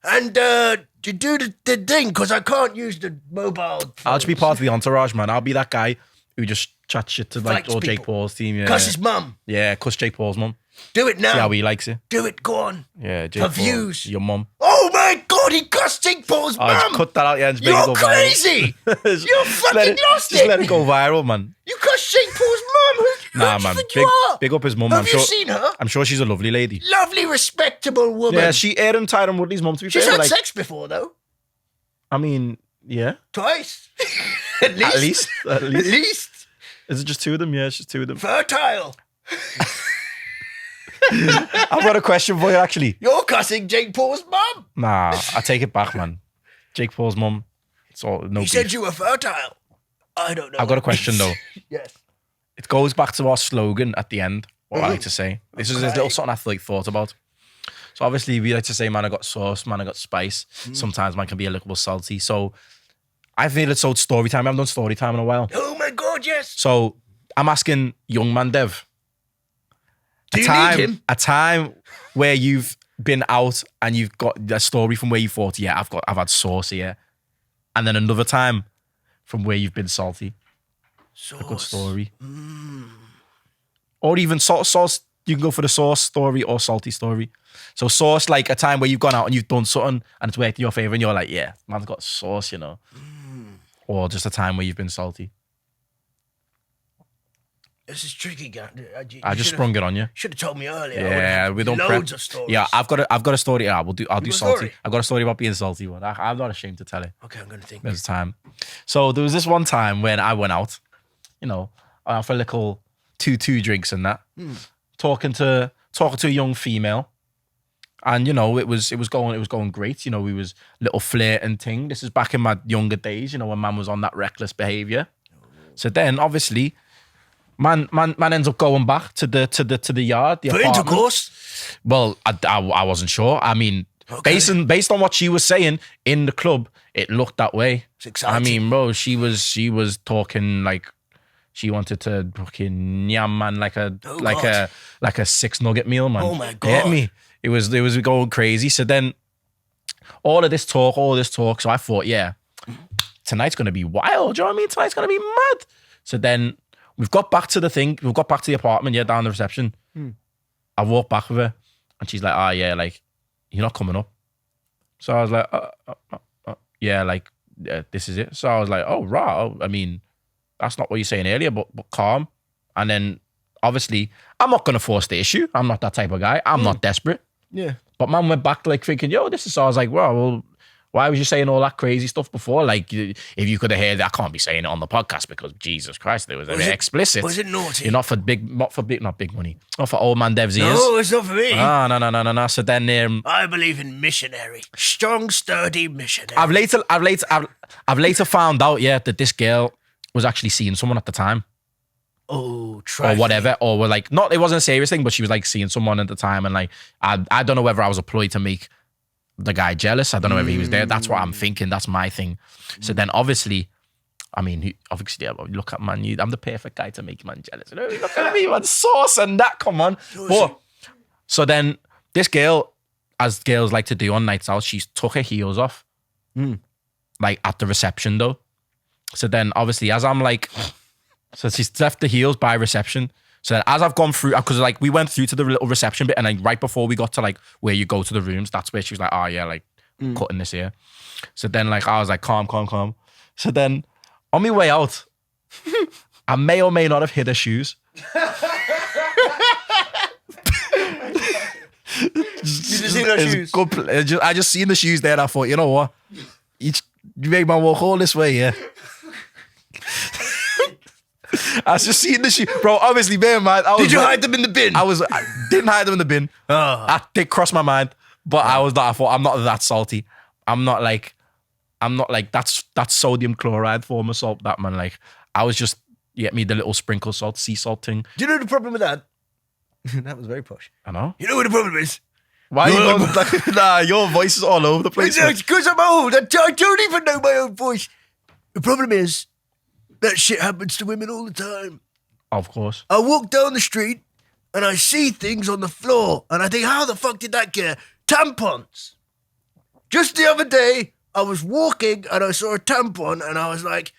and you do the thing because I can't use the mobile. I'll just be part of the entourage, man. I'll be that guy who just chats shit to like Fights all Jake people. Paul's team. Yeah, Cuss his mum. yeah, cuss Jake Paul's mum. Do it See how now. he likes it. Do it. Go on. Yeah, Jake For Paul, views. your mum. Oh my God, he cussed Jake Paul's Oh, just mum. cut that out, yeah. Just make it You're go viral. crazy. You're Just let fucking lost Just it. let it go viral, man. You cussed Jake Paul's mum. Who Nah, do man. you think you are? Big up his mum. Have you seen her? I'm sure she's a lovely lady. Lovely, respectable woman. Yeah, she Aaron Tyron Woodley's mum, to be She's fair. had Like, sex before, though. I mean, yeah. Twice. At least. At At least. least. Is it just two of them? Yeah, it's just two of them. Fertile. I've got a question for you, actually. You're cussing Jake Paul's mum. Nah, I take it back, man. Jake Paul's mum. It's all no He beef. said you were fertile. I don't know. I've got a question, though. Yes. It goes back to our slogan at the end, what I like to say. This is a little something I thought about. So obviously we like to say, man, I got sauce, man, I got spice. Sometimes man can be a little salty. So I feel it's so story time. I haven't done story time in a while. Oh my God, yes. So I'm asking young man Dev. Do you need him? A time where you've been out and you've got a story from where you thought, yeah, I've had sauce here. And then another time from where you've been salty. A good story. Or even sauce. You can go for the sauce story or salty story. So sauce, like a time where you've gone out and you've done something and it's worked in your favor and you're like, yeah, man's got sauce, you know. Or just a time where you've been salty. This is tricky, guy. I just sprung it on you. Should have told me earlier. Yeah, we don't prep. Loads of stories. Yeah, I've got a story. Yeah, I'll do got a salty. story? I've got a story about being salty, but I'm not ashamed to tell it. Okay, I'm gonna think. There's a time. So there was this one time when I went out, you know, for a little two drinks and that, talking to a young female, and you know it was going great. You know, we was little flirt and thing. This is back in my younger days, you know, when man was on that reckless behaviour. So then obviously Man ends up going back to the yard, the For apartment. intercourse? Well, I wasn't sure. I mean, based on what she was saying in the club, it looked that way. It's exciting. I mean, bro, she was talking like she wanted to fucking yam man like a 6 nugget meal, man. Oh my You get God. me? It was going crazy. So then all this talk. So I thought, yeah, tonight's gonna be wild. Do you know what I mean? Tonight's gonna be mad. So then we've got back to the apartment, yeah, down the reception. I walked back with her and she's like, oh yeah, like, you're not coming up. So I was like, yeah, like, this is it. So I was like, oh, right. I mean, that's not what you're saying earlier, but calm. And then, obviously, I'm not going to force the issue. I'm not that type of guy. I'm not desperate. Yeah. But man went back like thinking, yo, this is... So I was like, well, why was you saying all that crazy stuff before? Like, if you could have heard that, I can't be saying it on the podcast because Jesus Christ, it was a bit explicit. Was it naughty? You're not for big money. Not for old man Dev's ears. No, it's not for me. No. So then, I believe in missionary. Strong, sturdy missionary. I've later found out, yeah, that this girl was actually seeing someone at the time. Oh, try or whatever, or were like, not, it wasn't a serious thing, but she was like seeing someone at the time, and like, I don't know whether I was a ploy to make the guy jealous. I don't know whether he was there. That's what I'm thinking. That's my thing. So then, obviously, I mean, look at man, I'm the perfect guy to make man jealous. You know, look at me, man, sauce and that. Come on. But, so then, this girl, as girls like to do on nights out, she's took her heels off, like at the reception though. So then, obviously, as I'm like. So she's left the heels by reception. So then as I've gone through, because like we went through to the little reception bit, and then right before we got to like where you go to the rooms, that's where she was like, oh yeah, like cutting this here. So then like I was like, calm. So then on my way out, I may or may not have hid her shoes. You just seen her shoes? I just seen the shoes there and I thought, you know what? You make my walk all this way, yeah. I was just seeing the shoe, bro. Obviously, man, did you hide them in the bin? I didn't hide them in the bin. They crossed my mind, but I thought I'm not that salty. I'm not like that's sodium chloride form of salt. That man, like I was just get me the little sprinkle salt, sea salt thing. Do you know the problem with that? That was very posh. I know. You know what the problem is? Why are you going like, nah, your voice is all over the place. Because I'm old. I don't even know my own voice. The problem is. That shit happens to women all the time. Of course. I walk down the street and I see things on the floor and I think, how the fuck did that get? Tampons. Just the other day, I was walking and I saw a tampon and I was like,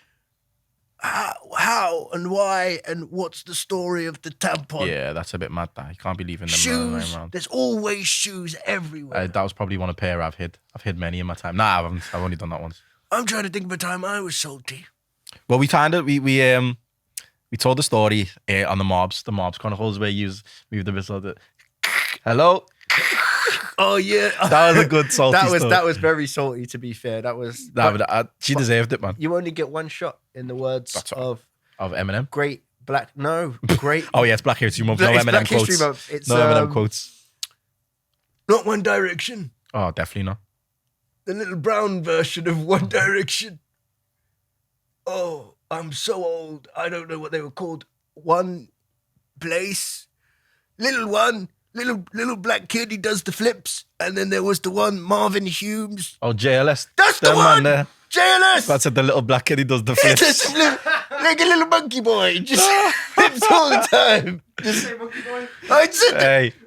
how and why and what's the story of the tampon? Yeah, that's a bit mad. That you can't be leaving them shoes. around. There's always shoes everywhere. That was probably one pair I've hid. I've hid many in my time. Nah, I haven't. I've only done that once. I'm trying to think of a time I was salty. Well, we told the story on the Mobs Chronicles where you moved the whistle. Hello. Oh yeah, that was a good salty. That was very salty. To be fair, that was. She deserved it, man. You only get one shot in the words of Eminem. Great. Oh yeah, it's Black History Month. No Eminem quotes. It's, no Eminem quotes. Not One Direction. Oh, definitely not. The little brown version of One Direction. Oh, I'm so old. I don't know what they were called. One Place. Little one. Little black kid, he does the flips. And then there was the one, Marvin Humes. Oh, JLS. That's the one! Man, JLS! That's it, the little black kid, he does the flips. Like a little monkey boy. Just flips all the time.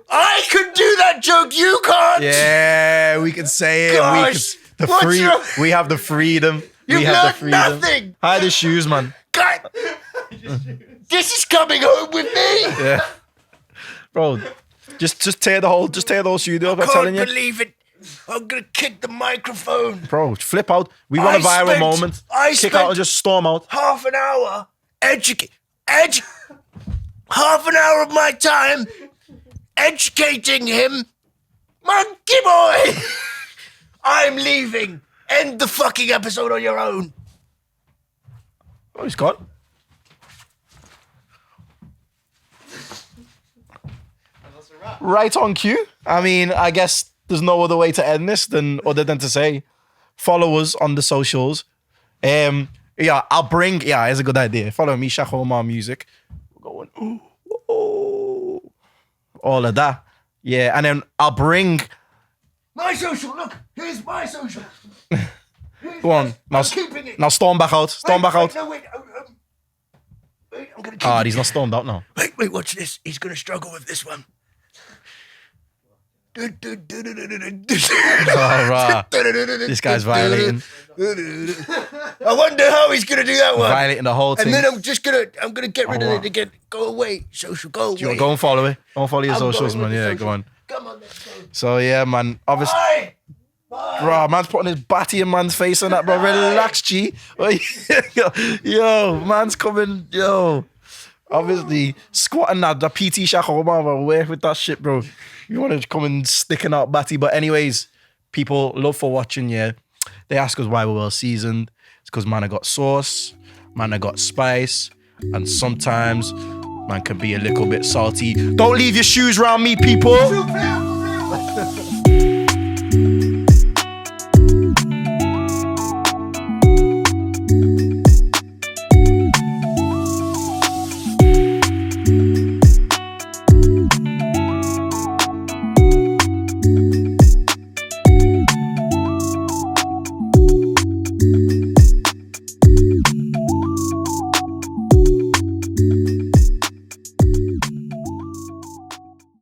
I could do that joke, you can't! Yeah, we can say it. Gosh, we have the freedom. You've learned nothing. Hide the shoes, man. God, this is coming home with me. Yeah, bro. Just tear the whole shoe up. I'm telling you. I can't believe it. I'm gonna kick the microphone, bro. Flip out. We want a viral moment. Kick out and just storm out. Half an hour half an hour of my time educating him. Monkey boy. I'm leaving. End the fucking episode on your own. Oh, he's gone. Right on cue. I mean, I guess there's no other way to end this other than to say, follow us on the socials. Here's a good idea. Follow me, Shak Omar Music. going, oh, all of that. Yeah, and then I'll bring my social. Look, here's my social. Go on. I'm keeping it. Now storm back out. Storm back out. No, wait. Wait, I'm gonna keep it. He's not stormed out now. Wait, watch this. He's gonna struggle with this one. All right. This guy's violating. I wonder how he's gonna do that one. Violating the whole thing. And then I'm gonna get rid of it again. Go away, social. Go away. Go and follow it. Go and follow your socials, man. Yeah, go on. Come on, let's go. So yeah, man. Obviously, bro, man's putting his batty in man's face and that, bro. Relax, G. Yo, man's coming. Yo, obviously squatting that the PT Shak Omar, bro. Where with that shit, bro? You want to come and sticking out batty, but anyways, people love for watching. Yeah, they ask us why we're well seasoned. It's because man, I got sauce, man, I got spice, and sometimes man can be a little bit salty. Don't leave your shoes around me, people.